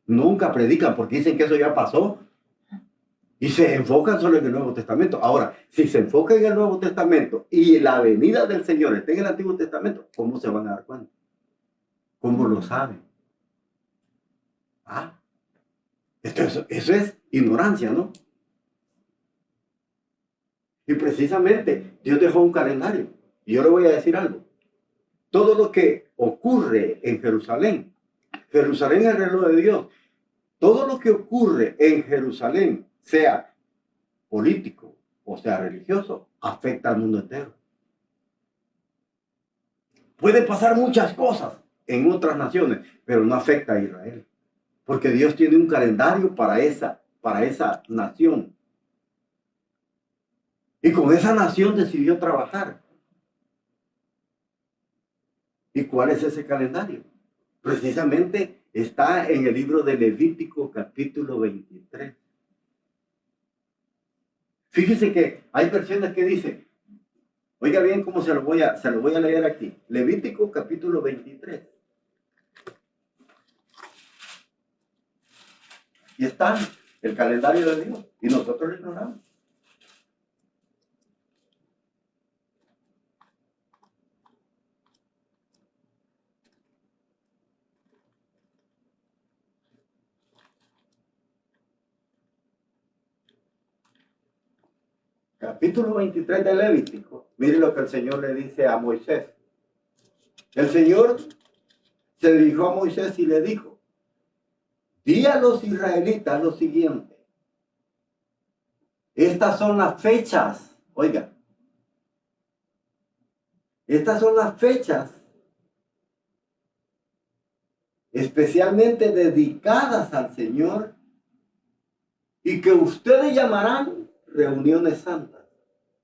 nunca predican porque dicen que eso ya pasó y se enfocan solo en el Nuevo Testamento. Ahora, si se enfocan en el Nuevo Testamento y la venida del Señor está en el Antiguo Testamento, ¿cómo se van a dar cuenta? ¿Cómo lo saben? Ah, eso es ignorancia, ¿no? Y precisamente Dios dejó un calendario. Y yo le voy a decir algo. Todo lo que ocurre en Jerusalén, Jerusalén es el reloj de Dios. Todo lo que ocurre en Jerusalén, sea político o sea religioso, afecta al mundo entero. Pueden pasar muchas cosas en otras naciones, pero no afecta a Israel. Porque Dios tiene un calendario para esa nación. Y con esa nación decidió trabajar. ¿Y cuál es ese calendario? Precisamente está en el libro de Levítico capítulo 23. Fíjese que hay versiones que dicen, oiga bien cómo se lo voy a leer aquí. Levítico capítulo 23. Y está el calendario de Dios y nosotros lo ignoramos. Capítulo 23 de Levítico. Mire lo que el Señor le dice a Moisés. El Señor se dirigió a Moisés y le dijo, di a los israelitas lo siguiente. Estas son las fechas, oiga, estas son las fechas especialmente dedicadas al Señor y que ustedes llamarán reuniones santas.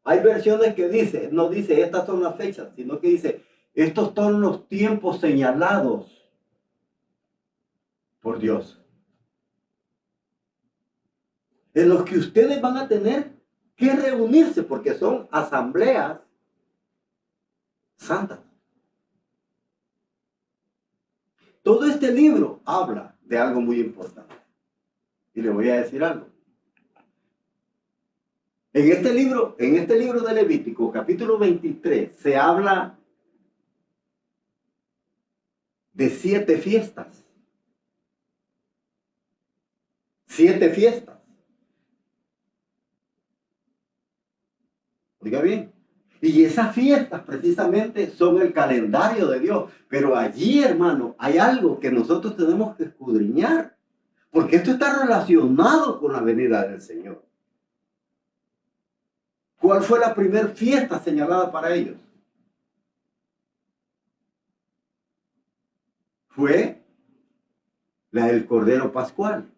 Hay versiones que dice, no dice estas son las fechas, sino que dice estos son los tiempos señalados por Dios, en los que ustedes van a tener que reunirse porque son asambleas santas. Todo este libro habla de algo muy importante. Y le voy a decir algo. En este libro de Levítico, capítulo 23, se habla de 7 fiestas. 7 fiestas. Oiga bien. Y esas fiestas precisamente son el calendario de Dios. Pero allí, hermano, hay algo que nosotros tenemos que escudriñar. Porque esto está relacionado con la venida del Señor. ¿Cuál fue la primera fiesta señalada para ellos? Fue la del Cordero Pascual.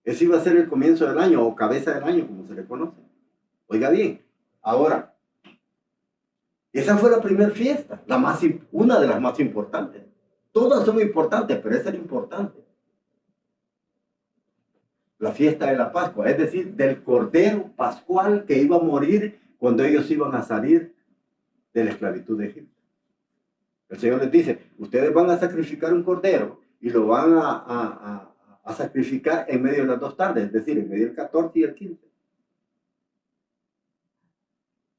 Ese iba a ser el comienzo del año o cabeza del año, como se le conoce. Oiga bien, ahora, esa fue la primera fiesta, una de las más importantes. Todas son importantes, pero esa era importante. La fiesta de la Pascua, es decir, del Cordero Pascual que iba a morir cuando ellos iban a salir de la esclavitud de Egipto. El Señor les dice, ustedes van a sacrificar un cordero y lo van a sacrificar en medio de las 2 tardes, es decir, en medio del 14 y el 15.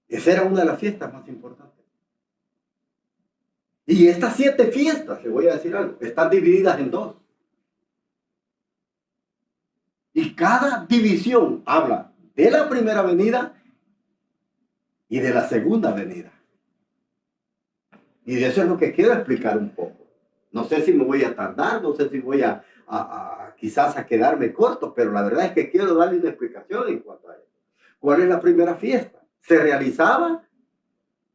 Esa era una de las fiestas más importantes. Y estas 7 fiestas, le voy a decir algo, están divididas en 2. Y cada división habla de la primera venida y de la segunda venida. Y de eso es lo que quiero explicar un poco. No sé si me voy a tardar, no sé si voy quizás a quedarme corto, pero la verdad es que quiero darle una explicación en cuanto a eso. ¿Cuál es la primera fiesta? Se realizaba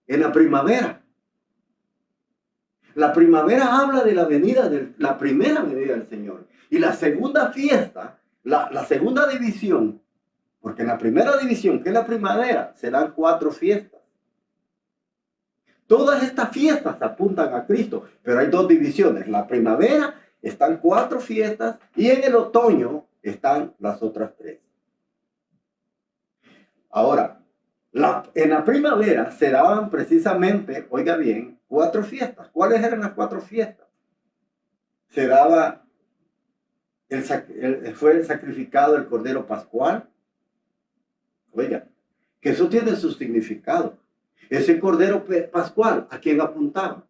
en la primavera. La primavera habla de la primera venida del Señor. Y la segunda fiesta, la segunda división, porque en la primera división, que es la primavera, serán 4 fiestas. Todas estas fiestas apuntan a Cristo, pero hay 2 divisiones. La primavera están 4 fiestas y en el otoño están las otras 3. Ahora, en la primavera se daban precisamente, oiga bien, 4 fiestas. ¿Cuáles eran las 4 fiestas? Se daba, fue el sacrificado el Cordero Pascual. Oiga, que eso tiene su significado. Ese Cordero Pascual, ¿a quién apuntaba?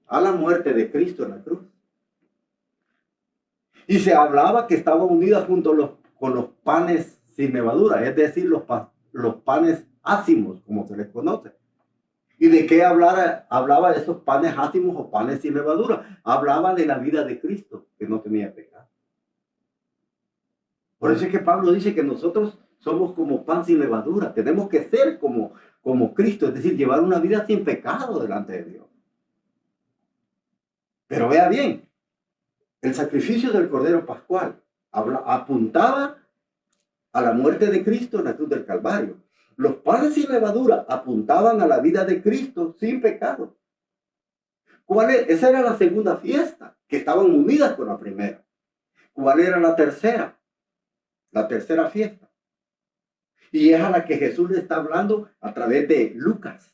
A la muerte de Cristo en la cruz. Y se hablaba que estaba unida con los panes sin levadura, es decir, los panes ácimos, como se les conoce. ¿Y de qué hablaba de esos panes ácimos o panes sin levadura? Hablaba de la vida de Cristo, que no tenía pecado. Por eso es que Pablo dice que nosotros somos como pan sin levadura. Tenemos que ser como Cristo, es decir, llevar una vida sin pecado delante de Dios. Pero vea bien, el sacrificio del Cordero Pascual apuntaba a la muerte de Cristo en la cruz del Calvario. Los panes sin levadura apuntaban a la vida de Cristo sin pecado. Esa era la segunda fiesta, que estaban unidas con la primera. ¿Cuál era la tercera? La tercera fiesta. Y es a la que Jesús le está hablando a través de Lucas.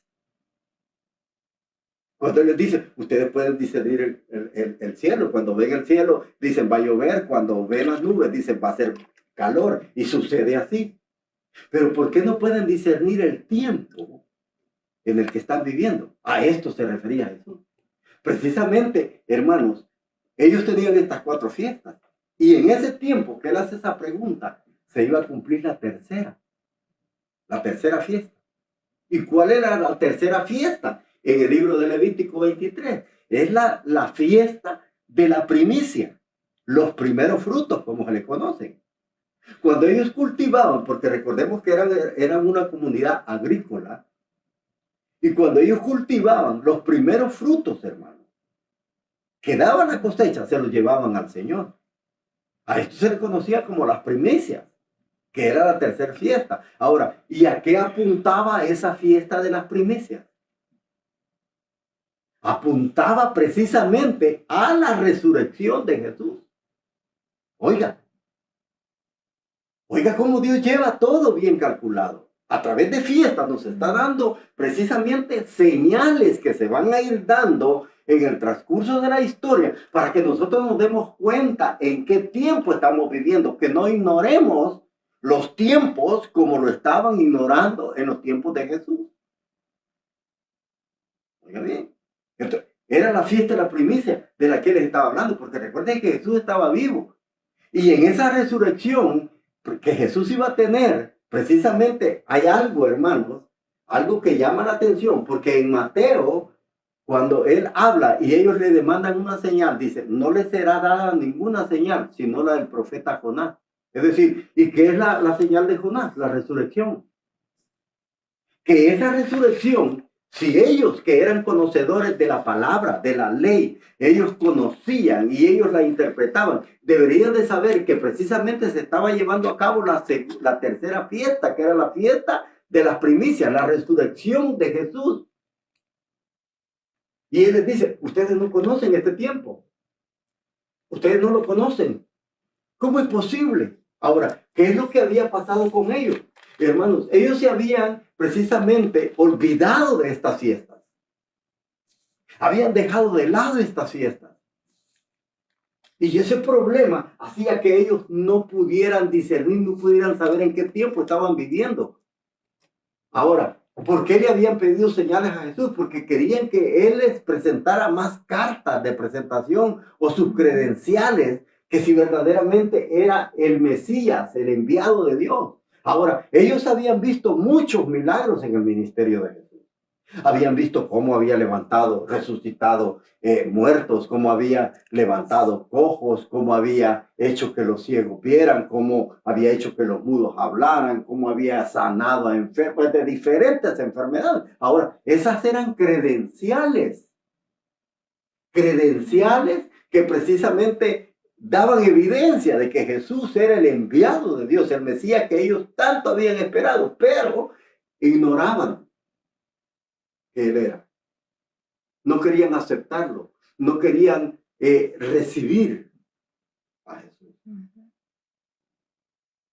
Cuando él les dice, ustedes pueden discernir el cielo. Cuando ven el cielo, dicen va a llover. Cuando ven las nubes, dicen va a ser calor. Y sucede así. Pero ¿por qué no pueden discernir el tiempo en el que están viviendo? A esto se refería Jesús. Precisamente, hermanos, ellos tenían estas 4 fiestas. Y en ese tiempo que él hace esa pregunta, se iba a cumplir la tercera fiesta. ¿Y cuál era la tercera fiesta? En el libro de Levítico 23. Es la fiesta de la primicia, los primeros frutos, como se le conocen. Cuando ellos cultivaban, porque recordemos que eran una comunidad agrícola, y cuando ellos cultivaban los primeros frutos, hermanos, que daban la cosecha, se los llevaban al Señor. A esto se le conocía como las primicias, que era la tercera fiesta. Ahora, ¿y a qué apuntaba esa fiesta de las primicias? Apuntaba precisamente a la resurrección de Jesús. Oiga cómo Dios lleva todo bien calculado. A través de fiestas nos está dando precisamente señales que se van a ir dando en el transcurso de la historia para que nosotros nos demos cuenta en qué tiempo estamos viviendo, que no ignoremos los tiempos como lo estaban ignorando en los tiempos de Jesús. Oiga bien, entonces, era la fiesta de la primicia de la que les estaba hablando, porque recuerden que Jesús estaba vivo y en esa resurrección que Jesús iba a tener, precisamente hay algo, hermanos, algo que llama la atención, porque en Mateo, cuando él habla y ellos le demandan una señal, dice, no le será dada ninguna señal, sino la del profeta Jonás. Es decir, ¿y qué es la señal de Jonás? La resurrección. Que esa resurrección, si ellos que eran conocedores de la palabra, de la ley, ellos conocían y ellos la interpretaban, deberían de saber que precisamente se estaba llevando a cabo la tercera fiesta, que era la fiesta de las primicias, la resurrección de Jesús. Y él les dice, ustedes no conocen este tiempo. Ustedes no lo conocen. ¿Cómo es posible? Ahora, ¿qué es lo que había pasado con ellos? Hermanos, ellos se habían precisamente olvidado de estas fiestas. Habían dejado de lado estas fiestas. Y ese problema hacía que ellos no pudieran discernir, no pudieran saber en qué tiempo estaban viviendo. Ahora, ¿por qué le habían pedido señales a Jesús? Porque querían que Él les presentara más cartas de presentación o sus credenciales, que si verdaderamente era el Mesías, el enviado de Dios. Ahora, ellos habían visto muchos milagros en el ministerio de Jesús. Habían visto cómo había levantado, resucitado muertos, cómo había levantado cojos, cómo había hecho que los ciegos vieran, cómo había hecho que los mudos hablaran, cómo había sanado a enfermos de diferentes enfermedades. Ahora, esas eran credenciales que precisamente daban evidencia de que Jesús era el enviado de Dios, el Mesías que ellos tanto habían esperado, pero ignoraban que Él era. No querían aceptarlo, no querían recibir a Jesús.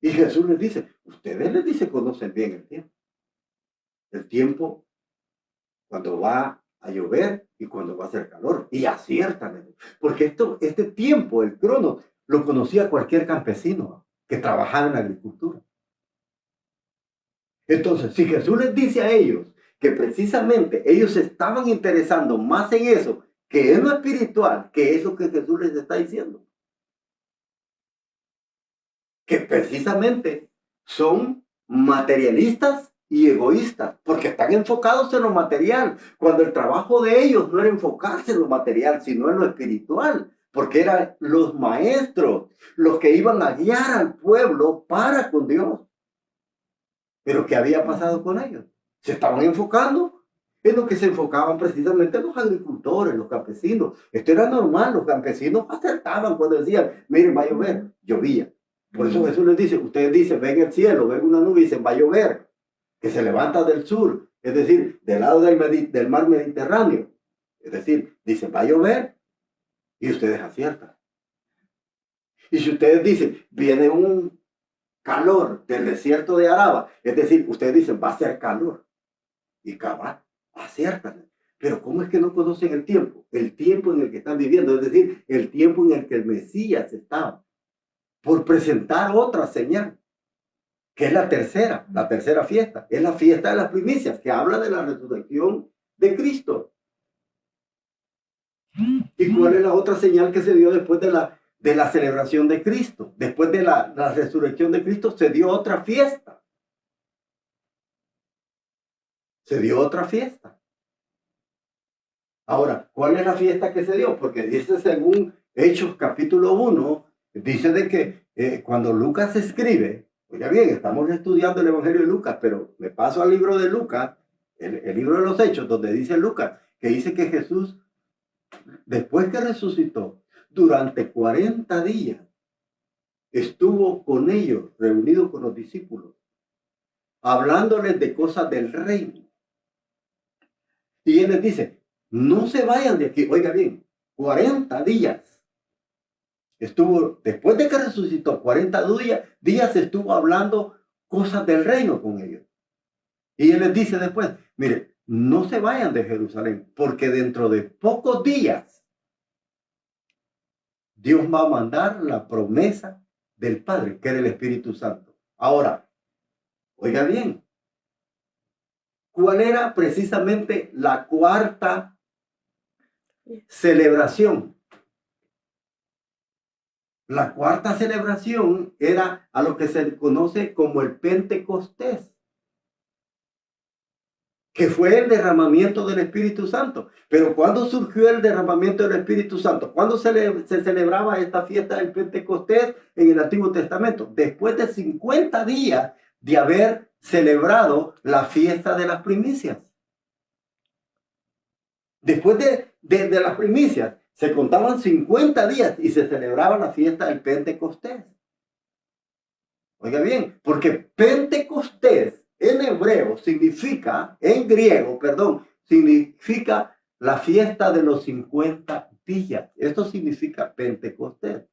Y Jesús les dice, ustedes les dice, conocen bien el tiempo. El tiempo cuando va a llover y cuando va a hacer calor. Y aciertan. Porque este tiempo, el crono, lo conocía cualquier campesino que trabajaba en la agricultura. Entonces, si Jesús les dice a ellos que precisamente ellos se estaban interesando más en eso que en lo espiritual, que es lo que Jesús les está diciendo, que precisamente son materialistas y egoístas, porque están enfocados en lo material, cuando el trabajo de ellos no era enfocarse en lo material, sino en lo espiritual, porque eran los maestros, los que iban a guiar al pueblo para con Dios. Pero ¿qué había pasado con ellos? Se estaban enfocando en lo que se enfocaban precisamente los agricultores, los campesinos. Esto era normal, los campesinos acertaban cuando decían, miren, va a llover, llovía. Por eso Jesús les dice, ustedes dicen, ven el cielo, ven una nube y dicen, va a llover, que se levanta del sur, es decir, del lado del mar Mediterráneo. Es decir, dicen, va a llover y ustedes aciertan. Y si ustedes dicen, viene un calor del desierto de Araba, es decir, ustedes dicen, va a ser calor. Y cabal, aciertan. Pero ¿cómo es que no conocen el tiempo? El tiempo en el que están viviendo, es decir, el tiempo en el que el Mesías estaba por presentar otra señal, que es la tercera fiesta. Es la fiesta de las primicias, que habla de la resurrección de Cristo. ¿Y cuál es la otra señal que se dio después de la celebración de Cristo? Después de la resurrección de Cristo se dio otra fiesta. Se dio otra fiesta. Ahora, ¿cuál es la fiesta que se dio? Porque dice según Hechos capítulo 1, dice de que cuando Lucas escribe, oiga bien, estamos estudiando el Evangelio de Lucas, pero me paso al libro de Lucas, el libro de los Hechos, donde dice Lucas, que dice que Jesús, después que resucitó, durante 40 días, estuvo con ellos, reunido con los discípulos, hablándoles de cosas del reino. Y él les dice, no se vayan de aquí. Oiga bien, 40 días. Estuvo, después de que resucitó, 40 días estuvo hablando cosas del reino con ellos. Y él les dice después, mire, no se vayan de Jerusalén, porque dentro de pocos días Dios va a mandar la promesa del Padre, que era el Espíritu Santo. Ahora, oiga bien, ¿cuál era precisamente la cuarta celebración? La cuarta celebración era a lo que se conoce como el Pentecostés, que fue el derramamiento del Espíritu Santo. Pero ¿cuándo surgió el derramamiento del Espíritu Santo? ¿Cuándo se celebraba esta fiesta del Pentecostés en el Antiguo Testamento? Después de 50 días de haber celebrado la fiesta de las primicias. Después de las primicias, se contaban 50 días y se celebraba la fiesta del Pentecostés. Oiga bien, porque Pentecostés en hebreo significa, en griego, perdón, significa la fiesta de los 50 días. Esto significa Pentecostés.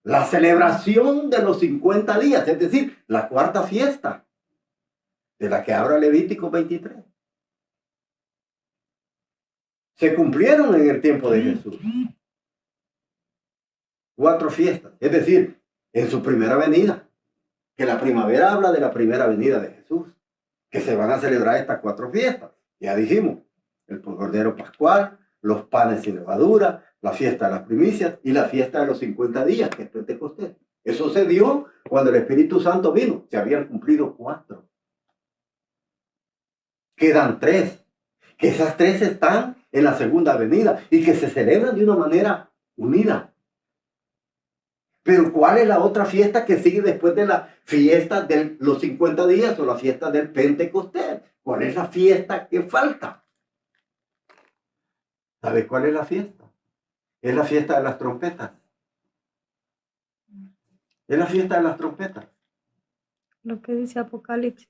La celebración de los 50 días, es decir, la cuarta fiesta de la que habla Levítico 23. Se cumplieron en el tiempo de Jesús. 4 fiestas, es decir, en su primera venida. Que la primavera habla de la primera venida de Jesús, que se van a celebrar estas 4 fiestas. Ya dijimos, el Cordero Pascual, los panes sin levadura, la fiesta de las primicias y la fiesta de los 50 días, que es Pentecostés. Eso se dio cuando el Espíritu Santo vino. Se habían cumplido 4. Quedan 3. Que esas 3 están en la segunda venida y que se celebran de una manera unida. Pero ¿cuál es la otra fiesta que sigue después de la fiesta de los 50 días o la fiesta del Pentecostés? ¿Cuál es la fiesta que falta? ¿Sabe cuál es la fiesta? Es la fiesta de las trompetas. Es la fiesta de las trompetas. Lo que dice Apocalipsis.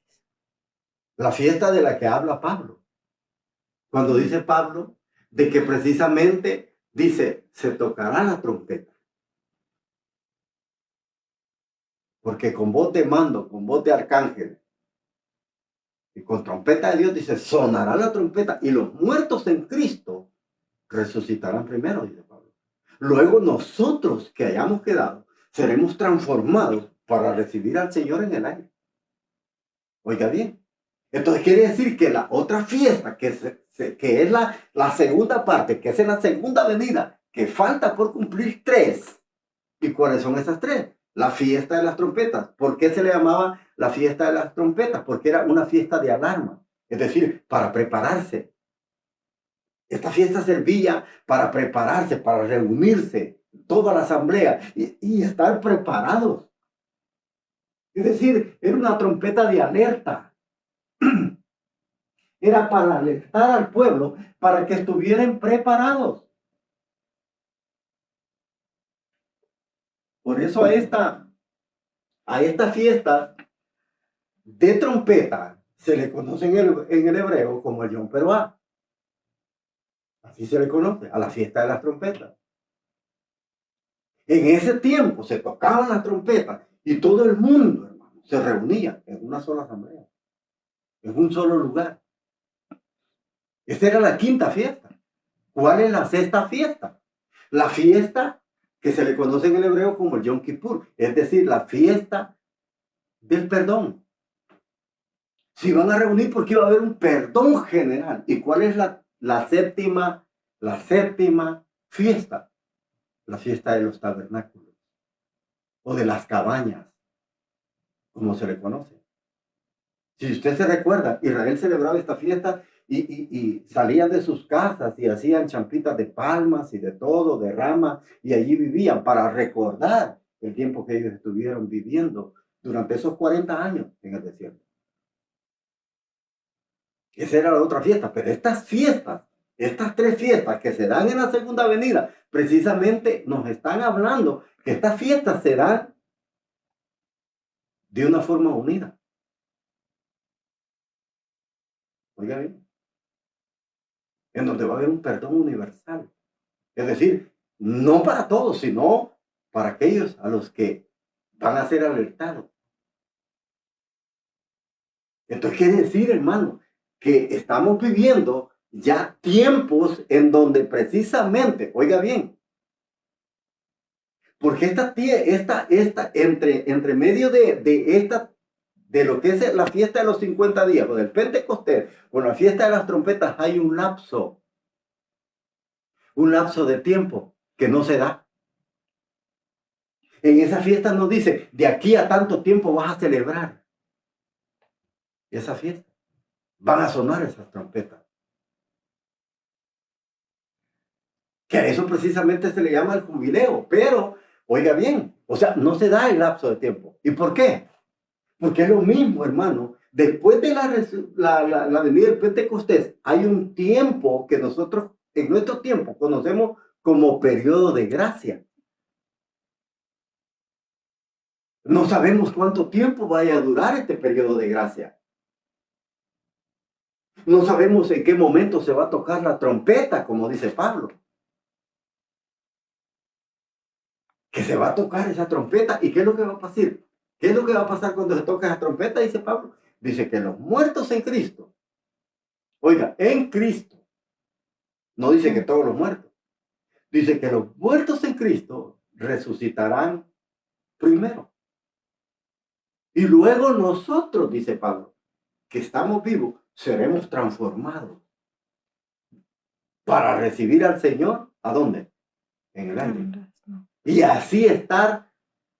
La fiesta de la que habla Pablo. Cuando dice Pablo de que precisamente dice, se tocará la trompeta. Porque con voz de mando, con voz de arcángel y con trompeta de Dios, dice, sonará la trompeta y los muertos en Cristo resucitarán primero, dice Pablo. Luego nosotros que hayamos quedado, seremos transformados para recibir al Señor en el aire. Oiga bien. Entonces quiere decir que la otra fiesta, que es la segunda parte, que es en la segunda venida, que falta por cumplir 3. ¿Y cuáles son esas 3? La fiesta de las trompetas. ¿Por qué se le llamaba la fiesta de las trompetas? Porque era una fiesta de alarma. Es decir, para prepararse. Esta fiesta servía para prepararse, para reunirse, toda la asamblea y estar preparados. Es decir, era una trompeta de alerta. Era para alertar al pueblo para que estuvieran preparados. Por eso a esta fiesta de trompeta se le conoce en el hebreo como el Yom Teruah. Así se le conoce, a la fiesta de las trompetas. En ese tiempo se tocaban las trompetas y todo el mundo, hermano, se reunía en una sola asamblea, en un solo lugar. Esta era la quinta fiesta. ¿Cuál es la sexta fiesta? La fiesta que se le conoce en el hebreo como el Yom Kippur, es decir, la fiesta del perdón. Se iban a reunir porque iba a haber un perdón general. ¿Y cuál es la séptima fiesta? La fiesta de los tabernáculos o de las cabañas, como se le conoce. Si usted se recuerda, Israel celebraba esta fiesta y salían de sus casas y hacían champitas de palmas y de todo, de ramas, y allí vivían para recordar el tiempo que ellos estuvieron viviendo durante esos 40 años en el desierto. Esa era la otra fiesta, pero estas fiestas, estas 3 fiestas que se dan en la segunda venida, precisamente nos están hablando que estas fiestas se dan de una forma unida. Oiga bien, en donde va a haber un perdón universal. Es decir, no para todos, sino para aquellos a los que van a ser alertados. Entonces quiere decir, hermano, que estamos viviendo ya tiempos en donde precisamente, oiga bien, porque entre medio de lo que es la fiesta de los 50 días, o del Pentecostés, con la fiesta de las trompetas, hay un lapso de tiempo que no se da. En esa fiesta nos dice, de aquí a tanto tiempo vas a celebrar esa fiesta. Van a sonar esas trompetas. Que a eso precisamente se le llama el jubileo. Pero, oiga bien, o sea, no se da el lapso de tiempo. ¿Y por qué? Porque es lo mismo, hermano. Después de la venida del Pentecostés, hay un tiempo que nosotros, en nuestro tiempo, conocemos como periodo de gracia. No sabemos cuánto tiempo vaya a durar este periodo de gracia. No sabemos en qué momento se va a tocar la trompeta, como dice Pablo. Que se va a tocar esa trompeta. ¿Y qué es lo que va a pasar? ¿Qué es lo que va a pasar cuando se toca esa trompeta? Dice Pablo. Dice que los muertos en Cristo, oiga, en Cristo, no dice que todos los muertos, dice que los muertos en Cristo resucitarán primero. Y luego nosotros, dice Pablo, que estamos vivos, seremos transformados para recibir al Señor. ¿A dónde? En el aire. Y así estar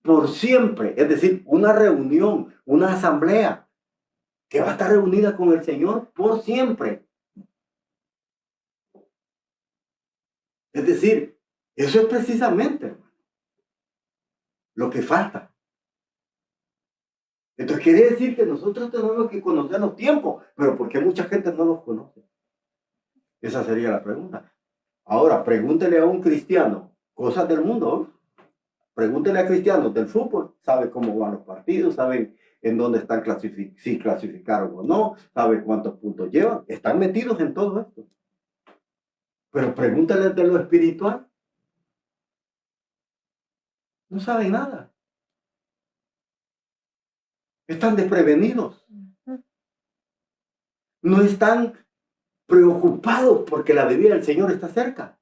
por siempre. Es decir, una reunión, una asamblea que va a estar reunida con el Señor por siempre. Es decir, eso es precisamente lo que falta. Entonces quiere decir que nosotros tenemos que conocer los tiempos, pero ¿por qué mucha gente no los conoce? Esa sería la pregunta. Ahora, pregúntele a un cristiano cosas del mundo. Pregúntele a cristianos del fútbol, sabe cómo van los partidos, saben en dónde están si clasificaron o no, saben cuántos puntos llevan, están metidos en todo esto. Pero pregúntale de lo espiritual, no saben nada. Están desprevenidos. Ujú. No están preocupados porque la venida del Señor está cerca.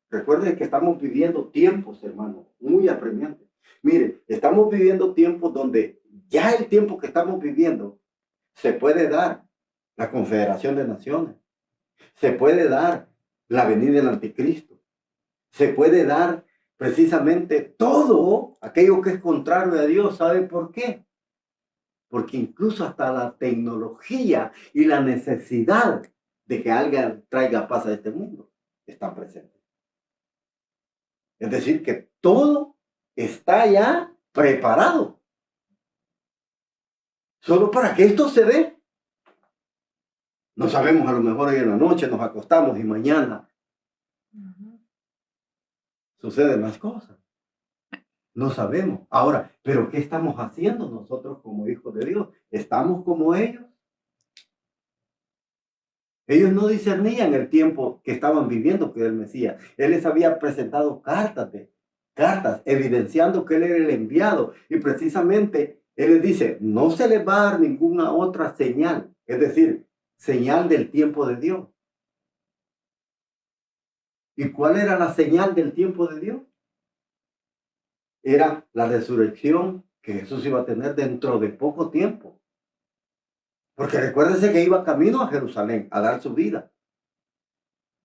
Recuerden que estamos viviendo tiempos, hermanos, muy apremiantes. Mire, estamos viviendo tiempos donde ya el tiempo que estamos viviendo se puede dar la Confederación de Naciones, se puede dar la venida del Anticristo, se puede dar precisamente todo aquello que es contrario a Dios. ¿Sabe por qué? Porque incluso hasta la tecnología y la necesidad de que alguien traiga paz a este mundo están presentes. Es decir, que todo está ya preparado. Solo para que esto se dé. No sabemos, a lo mejor hoy en la noche nos acostamos y mañana suceden las cosas. No sabemos. Ahora, ¿pero qué estamos haciendo nosotros como hijos de Dios? ¿Estamos como ellos? Ellos no discernían el tiempo que estaban viviendo que el Mesías. Él les había presentado cartas, evidenciando que él era el enviado. Y precisamente él les dice, no se les va a dar ninguna otra señal. Es decir, señal del tiempo de Dios. ¿Y cuál era la señal del tiempo de Dios? Era la resurrección que Jesús iba a tener dentro de poco tiempo. Porque recuérdense que iba camino a Jerusalén a dar su vida,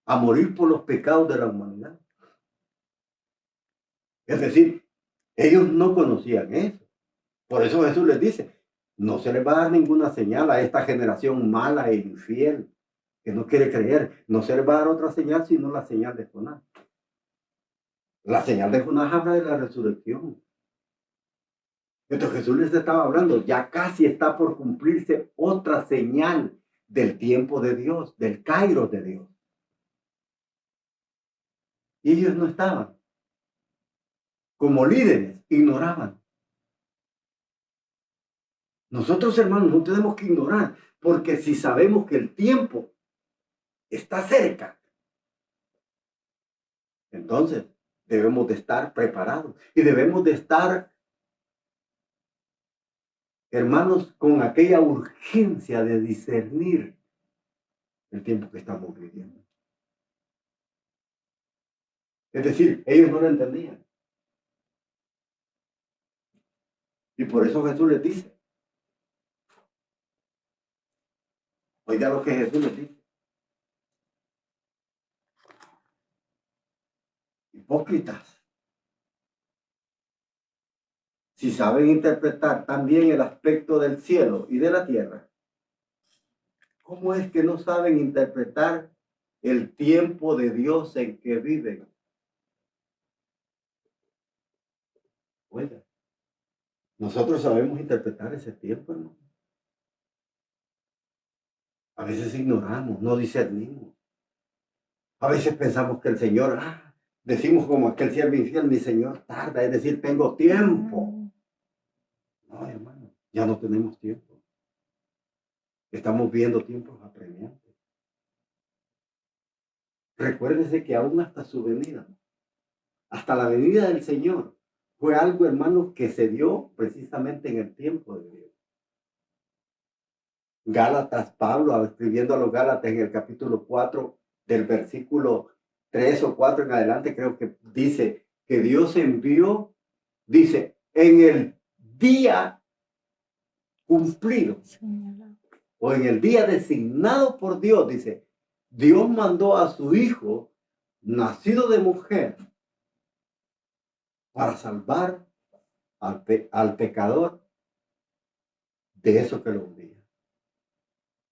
a morir por los pecados de la humanidad. Es decir, ellos no conocían eso. Por eso Jesús les dice, no se les va a dar ninguna señal a esta generación mala e infiel que no quiere creer. No se les va a dar otra señal sino la señal de Jonás. La señal de Jonás habla de la resurrección. Entonces Jesús les estaba hablando, ya casi está por cumplirse otra señal del tiempo de Dios, del Kairos de Dios. Y ellos no estaban. Como líderes, ignoraban. Nosotros, hermanos, no tenemos que ignorar, porque si sabemos que el tiempo está cerca, entonces debemos de estar preparados y debemos de estar, hermanos, con aquella urgencia de discernir el tiempo que estamos viviendo. Es decir, ellos no lo entendían. Y por eso Jesús les dice, oiga lo que Jesús les dice. Hipócritas, si saben interpretar también el aspecto del cielo y de la tierra, ¿cómo es que no saben interpretar el tiempo de Dios en que viven? Oiga, nosotros sabemos interpretar ese tiempo, hermano. A veces ignoramos, no discernimos. A veces pensamos que el Señor, decimos como aquel siervo infiel, mi Señor tarda, es decir, tengo tiempo. No, hermano, ya no tenemos tiempo. Estamos viendo tiempos apremiantes. Recuérdese que aún hasta su venida, hasta la venida del Señor, fue algo, hermano, que se dio precisamente en el tiempo de Dios. Gálatas, Pablo, escribiendo a los Gálatas en el capítulo 4, del versículo 3 o 4 en adelante, creo que dice que Dios envió, dice, en el día cumplido o en el día designado por Dios, dice, Dios mandó a su Hijo, nacido de mujer, para salvar al pecador de eso que lo hundía.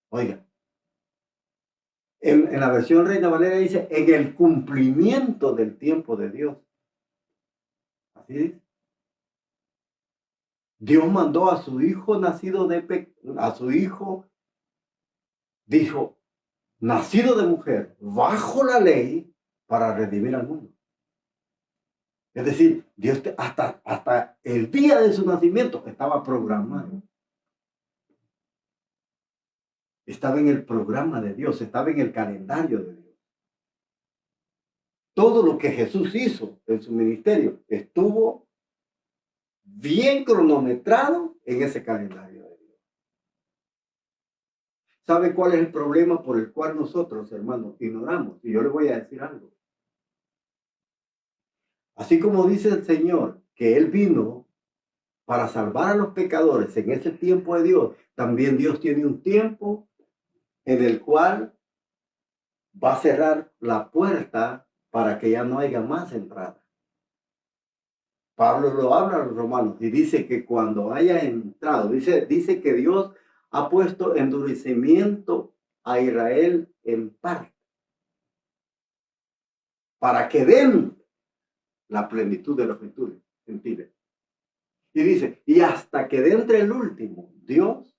Oiga, en la versión Reina Valera dice, en el cumplimiento del tiempo de Dios. Así dice. Dios mandó a su hijo a su hijo, dijo, nacido de mujer, bajo la ley, para redimir al mundo. Es decir, Dios hasta el día de su nacimiento estaba programado. Estaba en el programa de Dios, estaba en el calendario de Dios. Todo lo que Jesús hizo en su ministerio estuvo bien cronometrado en ese calendario de Dios. ¿Sabe cuál es el problema por el cual nosotros, hermanos, ignoramos? Y yo le voy a decir algo. Así como dice el Señor que Él vino para salvar a los pecadores en ese tiempo de Dios, también Dios tiene un tiempo en el cual va a cerrar la puerta para que ya no haya más entrada. Pablo lo habla a los romanos y dice que cuando haya entrado, dice que Dios ha puesto endurecimiento a Israel en parte para que den la plenitud de los gentiles. Y dice, y hasta que entre el último, Dios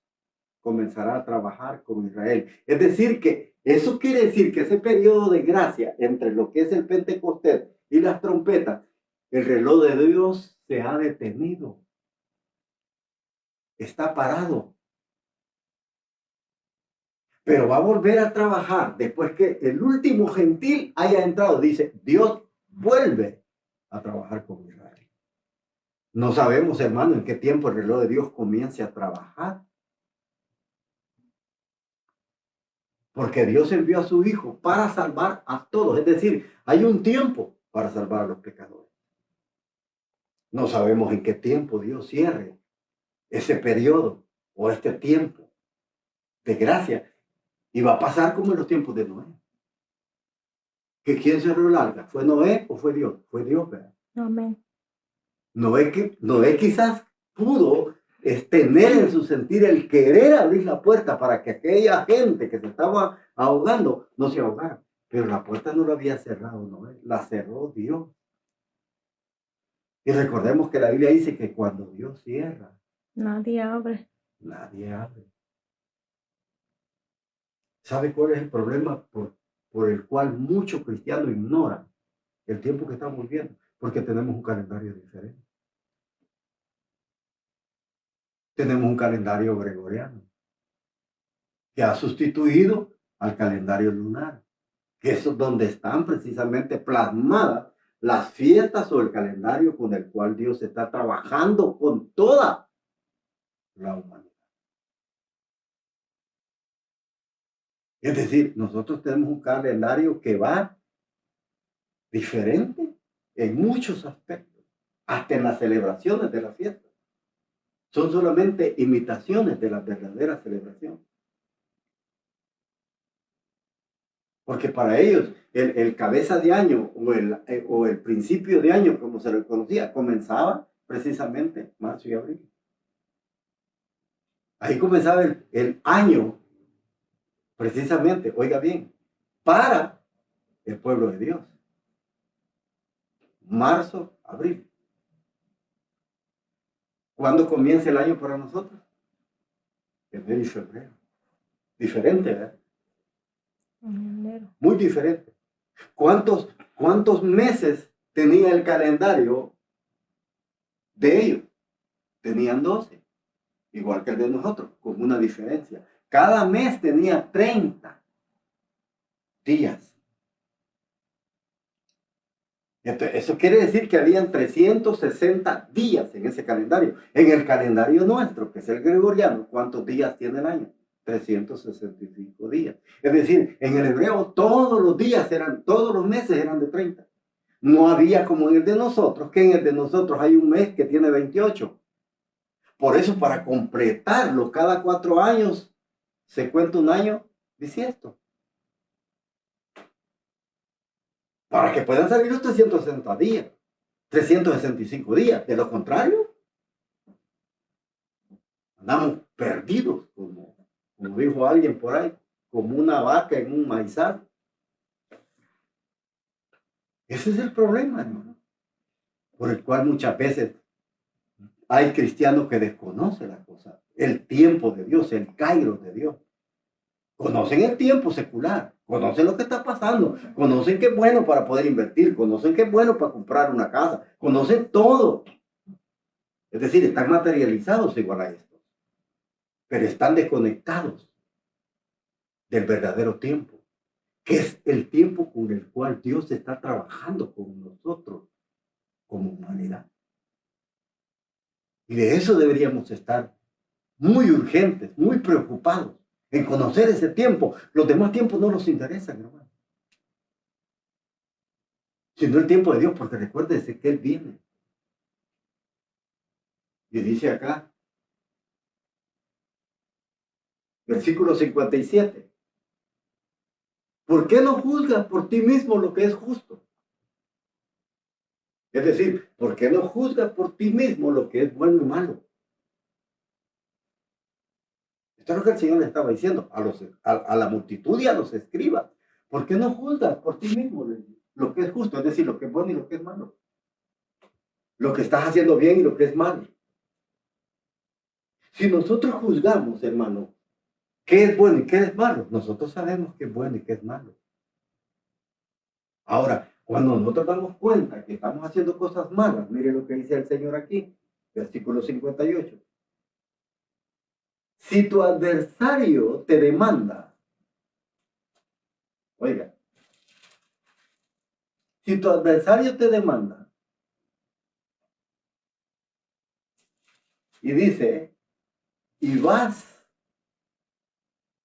comenzará a trabajar con Israel. Es decir, que eso quiere decir que ese periodo de gracia entre lo que es el Pentecostés y las trompetas, el reloj de Dios se ha detenido. Está parado. Pero va a volver a trabajar después que el último gentil haya entrado. Dice, Dios vuelve a trabajar con Israel. No sabemos, hermano, en qué tiempo el reloj de Dios comience a trabajar. Porque Dios envió a su Hijo para salvar a todos. Es decir, hay un tiempo para salvar a los pecadores. No sabemos en qué tiempo Dios cierre ese periodo o este tiempo de gracia. Y va a pasar como en los tiempos de Noé. ¿Que quién cerró el arca? ¿Fue Noé o fue Dios? Fue Dios, ¿verdad? Amén. Noé quizás pudo tener en su sentir el querer abrir la puerta para que aquella gente que se estaba ahogando no se ahogara. Pero la puerta no la había cerrado Noé, la cerró Dios. Y recordemos que la Biblia dice que cuando Dios cierra, Nadie abre. nadie abre. ¿Sabe cuál es el problema por el cual muchos cristianos ignoran el tiempo que estamos viviendo? Porque tenemos un calendario diferente. Tenemos un calendario gregoriano que ha sustituido al calendario lunar, que es donde están precisamente plasmadas las fiestas o el calendario con el cual Dios está trabajando con toda la humanidad. Es decir, nosotros tenemos un calendario que va diferente en muchos aspectos, hasta en las celebraciones de la fiesta. Son solamente imitaciones de la verdadera celebración. Porque para ellos el cabeza de año o el principio de año, como se le conocía, comenzaba precisamente marzo y abril. Ahí comenzaba el año, precisamente, oiga bien, para el pueblo de Dios. Marzo, abril. ¿Cuándo comienza el año para nosotros? Enero y febrero. Diferente, ¿verdad? Enero. Muy diferente. ¿Cuántos meses tenía el calendario de ellos? Tenían 12, igual que el de nosotros, con una diferencia. Cada mes tenía 30 días. Entonces, eso quiere decir que habían 360 días en ese calendario. En el calendario nuestro, que es el gregoriano, ¿cuántos días tiene el año? 365 días. Es decir, en el hebreo todos los meses eran de 30. No había como en el de nosotros, que en el de nosotros hay un mes que tiene 28. Por eso, para completarlo, cada 4 años se cuenta un año bisiesto. Para que puedan salir los 360 días, 365 días. De lo contrario, andamos perdidos, como dijo alguien por ahí, como una vaca en un maizal. Ese es el problema, hermano, por el cual muchas veces hay cristianos que desconocen las cosas, el tiempo de Dios, el kairos de Dios. Conocen el tiempo secular, conocen lo que está pasando, conocen que es bueno para poder invertir, conocen que es bueno para comprar una casa, conocen todo. Es decir, están materializados igual a esto, pero están desconectados del verdadero tiempo, que es el tiempo con el cual Dios está trabajando con nosotros como humanidad. Y de eso deberíamos estar muy urgentes, muy preocupados en conocer ese tiempo. Los demás tiempos no nos interesan, hermano. Sino el tiempo de Dios, porque recuérdese que Él viene. Y dice acá, versículo 57. ¿Por qué no juzgas por ti mismo lo que es justo? Es decir, ¿por qué no juzgas por ti mismo lo que es bueno y malo? Esto es lo que el Señor le estaba diciendo a la multitud y a los escribas. ¿Por qué no juzgas por ti mismo lo que es justo? Es decir, lo que es bueno y lo que es malo. Lo que estás haciendo bien y lo que es malo. Si nosotros juzgamos, hermano, qué es bueno y qué es malo, nosotros sabemos qué es bueno y qué es malo. Ahora, cuando nosotros damos cuenta que estamos haciendo cosas malas, mire lo que dice el Señor aquí, versículo 58. Si tu adversario te demanda, oiga, si tu adversario te demanda y dice, y vas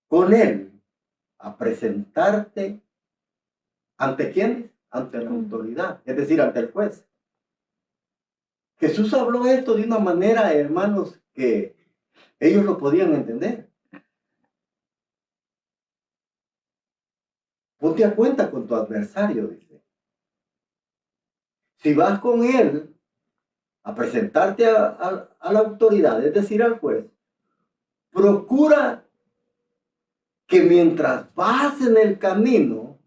con él a presentarte, ¿ante quién? Ante la autoridad, es decir, ante el juez. Jesús habló esto de una manera, hermanos, que ellos lo podían entender. Ponte a cuenta con tu adversario, dice. Si vas con él a presentarte a la autoridad, es decir, al juez, procura que mientras vas en el camino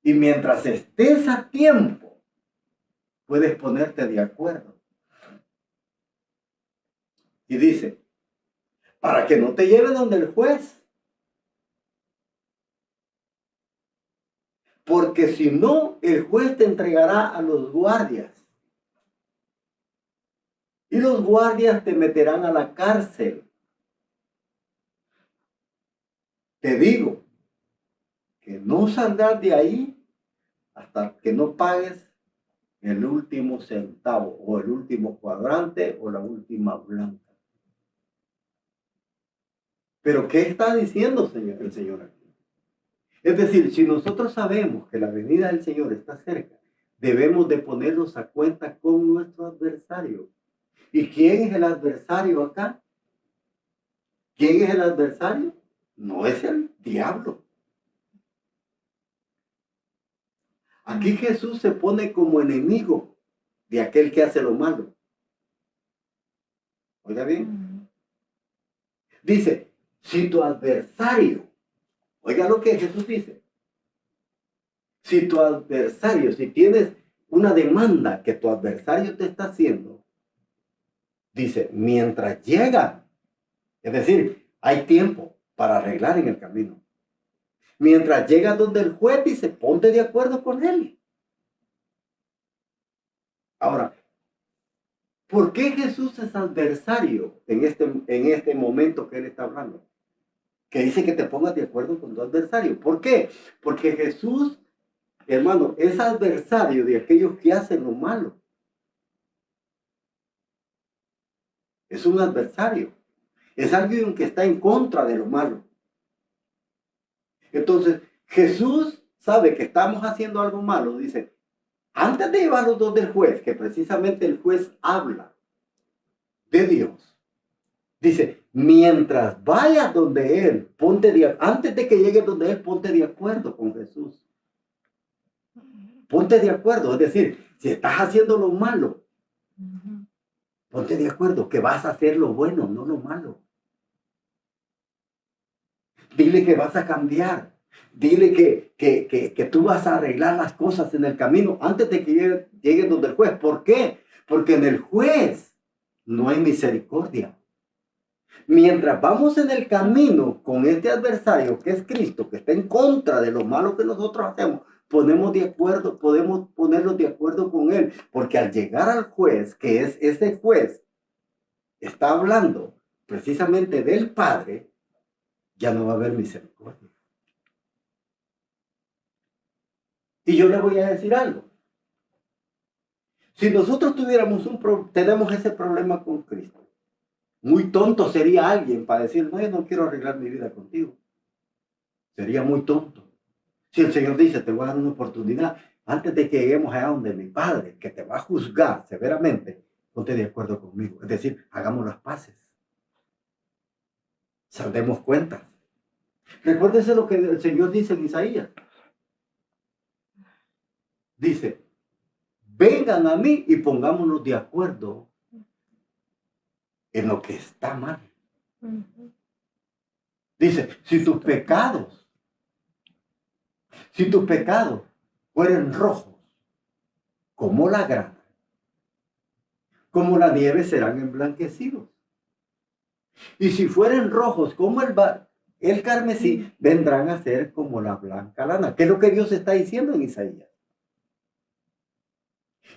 y mientras estés a tiempo, puedes ponerte de acuerdo. Y dice, para que no te lleve donde el juez. Porque si no, el juez te entregará a los guardias. Y los guardias te meterán a la cárcel. Te digo que no saldrás de ahí hasta que no pagues el último centavo o el último cuadrante o la última blanca. Pero ¿qué está diciendo el Señor aquí? Es decir, si nosotros sabemos que la venida del Señor está cerca, debemos de ponernos a cuenta con nuestro adversario. ¿Y quién es el adversario acá? ¿Quién es el adversario? No es el diablo. Aquí Jesús se pone como enemigo de aquel que hace lo malo. Oiga bien. Dice, si tu adversario, oiga lo que Jesús dice, si tu adversario, si tienes una demanda que tu adversario te está haciendo, dice, mientras llega, es decir, hay tiempo para arreglar en el camino. Mientras llega donde el juez dice, ponte de acuerdo con él. Ahora, ¿por qué Jesús es adversario en este momento que él está hablando? Que dice que te pongas de acuerdo con tu adversario. ¿Por qué? Porque Jesús, hermano, es adversario de aquellos que hacen lo malo. Es un adversario. Es alguien que está en contra de lo malo. Entonces, Jesús sabe que estamos haciendo algo malo. Dice, antes de llevarlos donde el juez, que precisamente el juez habla de Dios, dice, mientras vayas donde Él, antes de que llegues donde Él, ponte de acuerdo con Jesús. Ponte de acuerdo, es decir, si estás haciendo lo malo, ponte de acuerdo que vas a hacer lo bueno, no lo malo. Dile que vas a cambiar. Dile que tú vas a arreglar las cosas en el camino antes de que llegues donde el juez. ¿Por qué? Porque en el juez no hay misericordia. Mientras vamos en el camino con este adversario que es Cristo, que está en contra de lo malo que nosotros hacemos, podemos ponernos de acuerdo con él, porque al llegar al juez, que es ese juez, está hablando precisamente del Padre, ya no va a haber misericordia. Y yo le voy a decir algo. Si nosotros tenemos ese problema con Cristo, muy tonto sería alguien para decir, no, yo no quiero arreglar mi vida contigo. Sería muy tonto. Si el Señor dice, te voy a dar una oportunidad, antes de que lleguemos allá donde mi Padre, que te va a juzgar severamente, ponte de acuerdo conmigo. Es decir, hagamos las paces. Saldemos cuentas. Recuérdese lo que el Señor dice en Isaías. Dice, vengan a mí y pongámonos de acuerdo en lo que está mal. Dice, si tus pecados fueren rojos como la grana, como la nieve serán emblanquecidos. Y si fueren rojos como el carmesí, vendrán a ser como la blanca lana. ¿Qué es lo que Dios está diciendo en Isaías?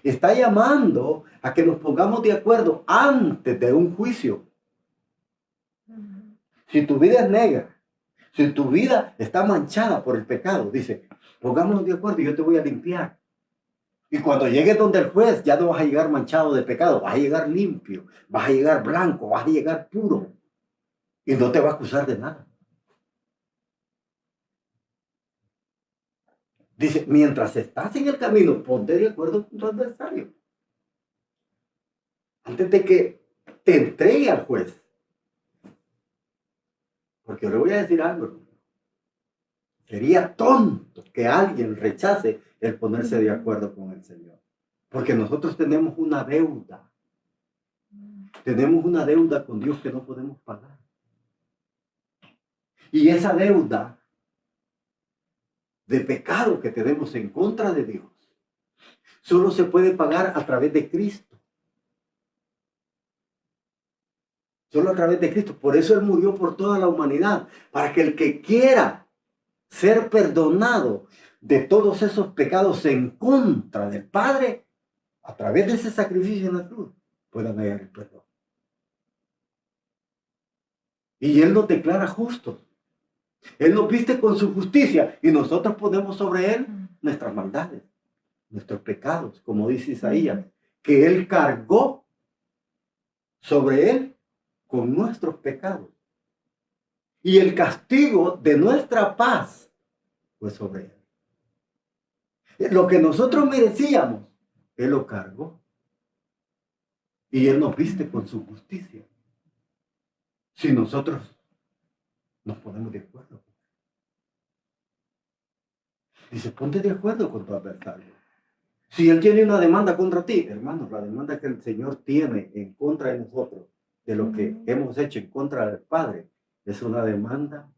Está llamando a que nos pongamos de acuerdo antes de un juicio. Si tu vida es negra, si tu vida está manchada por el pecado, dice, pongámonos de acuerdo y yo te voy a limpiar. Y cuando llegues donde el juez, ya no vas a llegar manchado de pecado, vas a llegar limpio, vas a llegar blanco, vas a llegar puro. Y no te va a acusar de nada. Dice, mientras estás en el camino, ponte de acuerdo con tu adversario. Antes de que te entregue al juez. Porque le voy a decir algo. Sería tonto que alguien rechace el ponerse de acuerdo con el Señor. Porque nosotros tenemos una deuda. Tenemos una deuda con Dios que no podemos pagar. Y esa deuda de pecado que tenemos en contra de Dios solo se puede pagar a través de Cristo. Solo a través de Cristo. Por eso Él murió por toda la humanidad. Para que el que quiera ser perdonado de todos esos pecados en contra del Padre, a través de ese sacrificio en la cruz, puedan hallar el perdón. Y Él nos declara justos. Él nos viste con su justicia y nosotros ponemos sobre Él nuestras maldades, nuestros pecados, como dice Isaías, que Él cargó sobre Él con nuestros pecados. Y el castigo de nuestra paz fue sobre Él. Lo que nosotros merecíamos, Él lo cargó. Y Él nos viste con su justicia. Si nosotros nos ponemos de acuerdo. Dice, ponte de acuerdo con tu adversario. Si Él tiene una demanda contra ti, hermanos, la demanda que el Señor tiene en contra de nosotros, de lo que hemos hecho en contra del Padre, es una demanda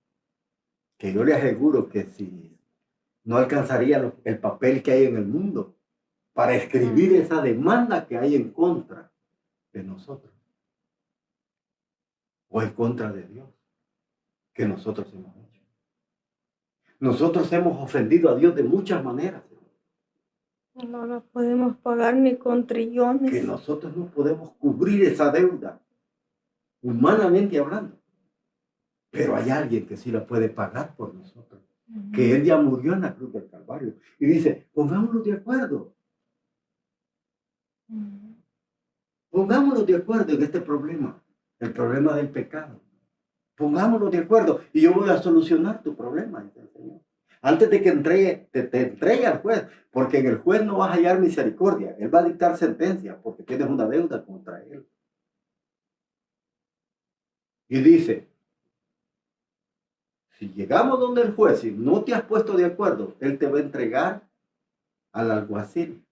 que yo le aseguro que si no alcanzaría el papel que hay en el mundo para escribir esa demanda que hay en contra de nosotros o en contra de Dios que nosotros hemos hecho. Nosotros hemos ofendido a Dios de muchas maneras. No la podemos pagar ni con trillones. Que nosotros no podemos cubrir esa deuda, humanamente hablando. Pero hay alguien que sí la puede pagar por nosotros. Que Él ya murió en la cruz del Calvario. Y dice, pongámonos de acuerdo. Pongámonos de acuerdo en este problema. El problema del pecado. Pongámonos de acuerdo. Y yo voy a solucionar tu problema, dice el Señor. Antes de que te entregue al juez. Porque en el juez no vas a hallar misericordia. Él va a dictar sentencia porque tienes una deuda contra Él. Y dice, si llegamos donde el juez y no te has puesto de acuerdo, Él te va a entregar al alguacil.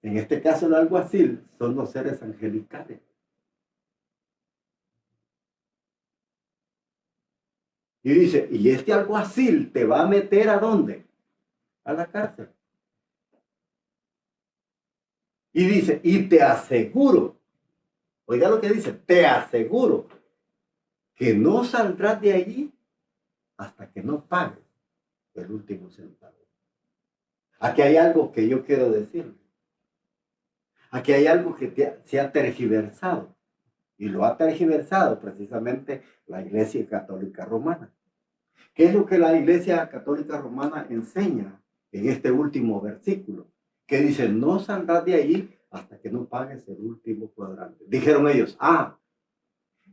En este caso el alguacil son los seres angelicales. Y dice, y este alguacil te va a meter ¿a dónde? A la cárcel. Y dice, y te aseguro, oiga lo que dice, te aseguro que no saldrás de allí hasta que no pagues el último centavo. Aquí hay algo que yo quiero decirle. Aquí hay algo que se ha tergiversado. Y lo ha tergiversado precisamente la Iglesia Católica Romana. ¿Qué es lo que la Iglesia Católica Romana enseña en este último versículo, que dice, no saldrás de allí hasta que no pagues el último cuadrante. Dijeron ellos,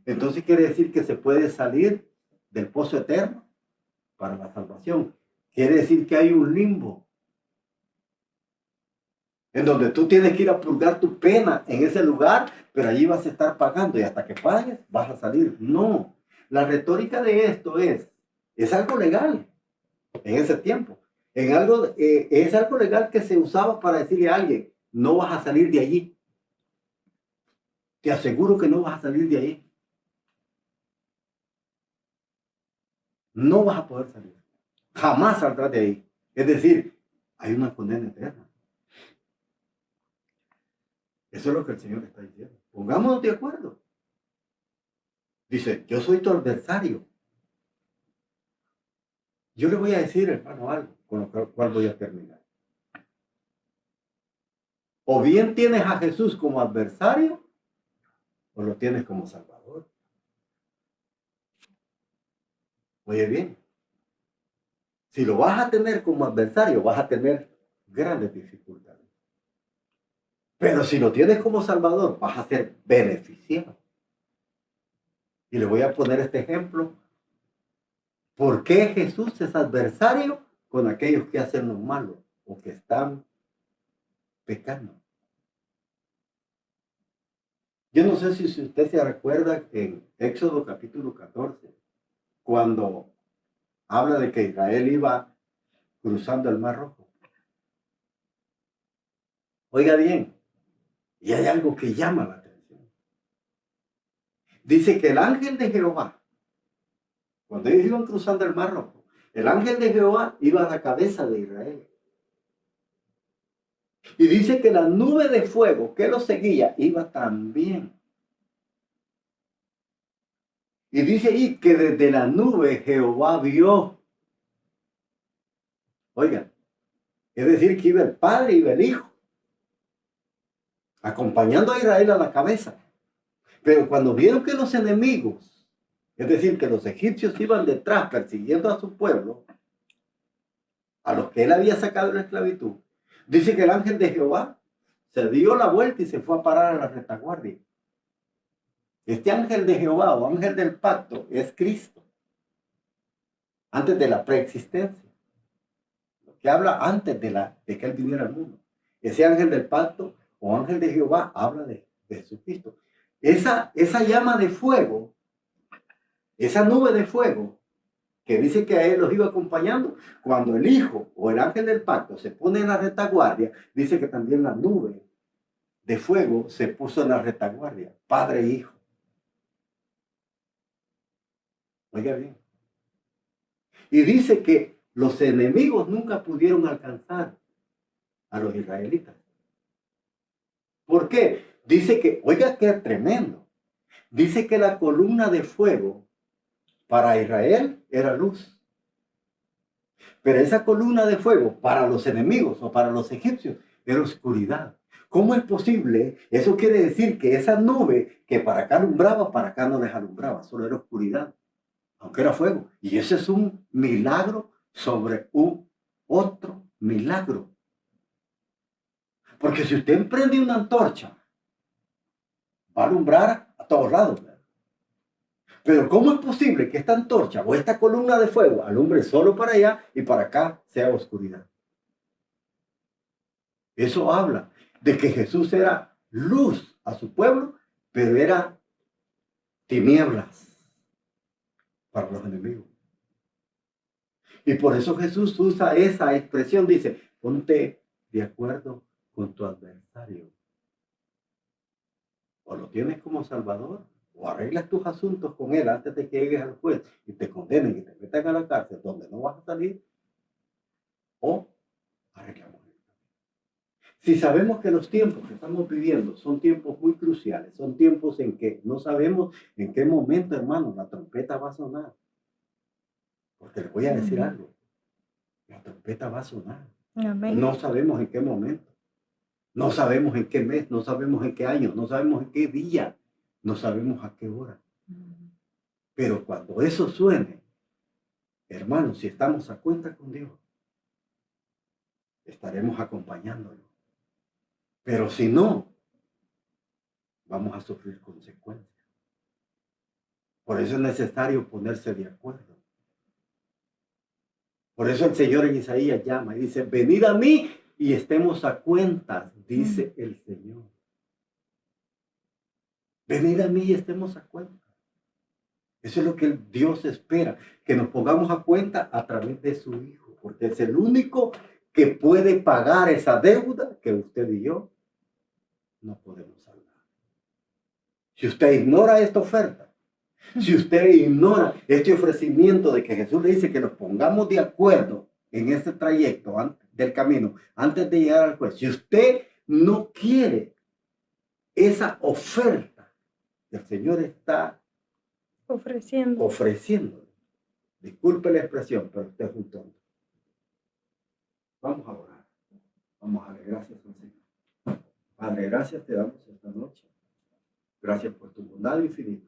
entonces quiere decir que se puede salir del pozo eterno para la salvación. Quiere decir que hay un limbo en donde tú tienes que ir a purgar tu pena en ese lugar, pero allí vas a estar pagando y hasta que pagues vas a salir. No, la retórica de esto es algo legal en ese tiempo. Es algo legal que se usaba para decirle a alguien, no vas a salir de allí. Te aseguro que no vas a salir de allí. No vas a poder salir. Jamás saldrás de ahí. Es decir, hay una condena eterna. Eso es lo que el Señor está diciendo. Pongámonos de acuerdo. Dice, yo soy tu adversario. Yo le voy a decir, hermano, algo con lo cual voy a terminar. O bien tienes a Jesús como adversario, o lo tienes como Salvador. Oye bien, si lo vas a tener como adversario, vas a tener grandes dificultades. Pero si lo tienes como Salvador, vas a ser beneficiado. Y le voy a poner este ejemplo. ¿Por qué Jesús es adversario con aquellos que hacen lo malo o que están pecando? Yo no sé si usted se recuerda en Éxodo capítulo 14, cuando habla de que Israel iba cruzando el Mar Rojo. Oiga bien, y hay algo que llama la atención. Dice que el ángel de Jehová, cuando ellos iban cruzando el Mar Rojo, el ángel de Jehová iba a la cabeza de Israel. Y dice que la nube de fuego que los seguía iba también. Y dice ahí que desde la nube Jehová vio. Oigan, es decir, que iba el Padre y iba el Hijo, acompañando a Israel a la cabeza. Pero cuando vieron que los enemigos, es decir, que los egipcios iban detrás persiguiendo a su pueblo, a los que él había sacado de la esclavitud, dice que el ángel de Jehová se dio la vuelta y se fue a parar a la retaguardia. Este ángel de Jehová o ángel del pacto es Cristo, antes de la preexistencia, lo que habla antes de que él viniera al mundo. Ese ángel del pacto o ángel de Jehová habla de Jesucristo. Esa llama de fuego, esa nube de fuego, que dice que a él los iba acompañando, cuando el Hijo o el ángel del pacto se pone en la retaguardia, dice que también la nube de fuego se puso en la retaguardia, Padre e Hijo. Oiga bien. Y dice que los enemigos nunca pudieron alcanzar a los israelitas. ¿Por qué? Dice que, oiga qué tremendo, dice que la columna de fuego para Israel era luz. Pero esa columna de fuego para los enemigos o para los egipcios era oscuridad. ¿Cómo es posible? Eso quiere decir que esa nube que para acá alumbraba, para acá no les alumbraba, solo era oscuridad, aunque era fuego. Y ese es un milagro sobre un otro milagro. Porque si usted emprende una antorcha, va a alumbrar a todos lados. Pero ¿cómo es posible que esta antorcha o esta columna de fuego alumbre solo para allá y para acá sea oscuridad? Eso habla de que Jesús era luz a su pueblo, pero era tinieblas para los enemigos. Y por eso Jesús usa esa expresión, dice, ponte de acuerdo con tu adversario. O lo tienes como Salvador, o arreglas tus asuntos con él antes de que llegues al juez y te condenen y te metan a la cárcel donde no vas a salir, o arreglamos. Si sabemos que los tiempos que estamos viviendo son tiempos muy cruciales, son tiempos en que no sabemos en qué momento, hermano, la trompeta va a sonar. Porque les voy a decir algo, la trompeta va a sonar. Amén. No sabemos en qué momento, no sabemos en qué mes, no sabemos en qué año, no sabemos en qué día, no sabemos a qué hora. Pero cuando eso suene, hermanos, si estamos a cuenta con Dios, estaremos acompañándolo. Pero si no, vamos a sufrir consecuencias. Por eso es necesario ponerse de acuerdo. Por eso el Señor en Isaías llama y dice, venid a mí y estemos a cuentas, dice el Señor. Venid a mí y estemos a cuentas. Eso es lo que Dios espera, que nos pongamos a cuenta a través de su Hijo, porque es el único que puede pagar esa deuda que usted y yo no podemos salvar. Si usted ignora esta oferta, si usted ignora este ofrecimiento de que Jesús le dice que nos pongamos de acuerdo en este trayecto del camino, antes de llegar al juez, si usted no quiere esa oferta que el Señor está ofreciendo, disculpe la expresión, pero usted es un tonto. Vamos a orar. Vamos a darle gracias al Señor. Padre, gracias te damos esta noche. Gracias por tu bondad infinita.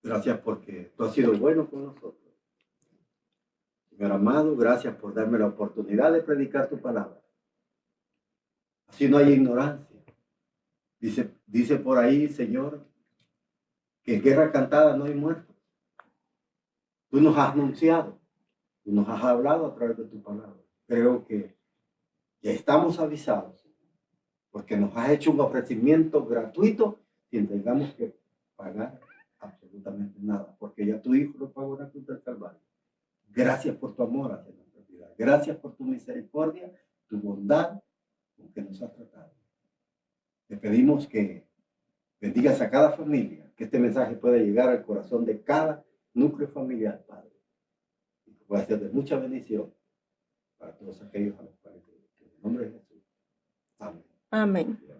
Gracias porque tú has sido bueno con nosotros. Señor amado, gracias por darme la oportunidad de predicar tu palabra. Así no hay ignorancia. Dice por ahí, Señor, que en guerra cantada no hay muertos. Tú nos has anunciado, tú nos has hablado a través de tu palabra. Creo que ya estamos avisados, porque nos has hecho un ofrecimiento gratuito sin tengamos que pagar absolutamente nada, porque ya tu Hijo lo pagó en la cruz del Calvario. Gracias por tu amor hacia nuestra vida. Gracias por tu misericordia, tu bondad con que nos has tratado. Te pedimos que bendigas a cada familia, que este mensaje pueda llegar al corazón de cada núcleo familiar, Padre. Y que pueda ser de mucha bendición para todos aquellos a los cuales te en el nombre de Jesús. Amén. Amén.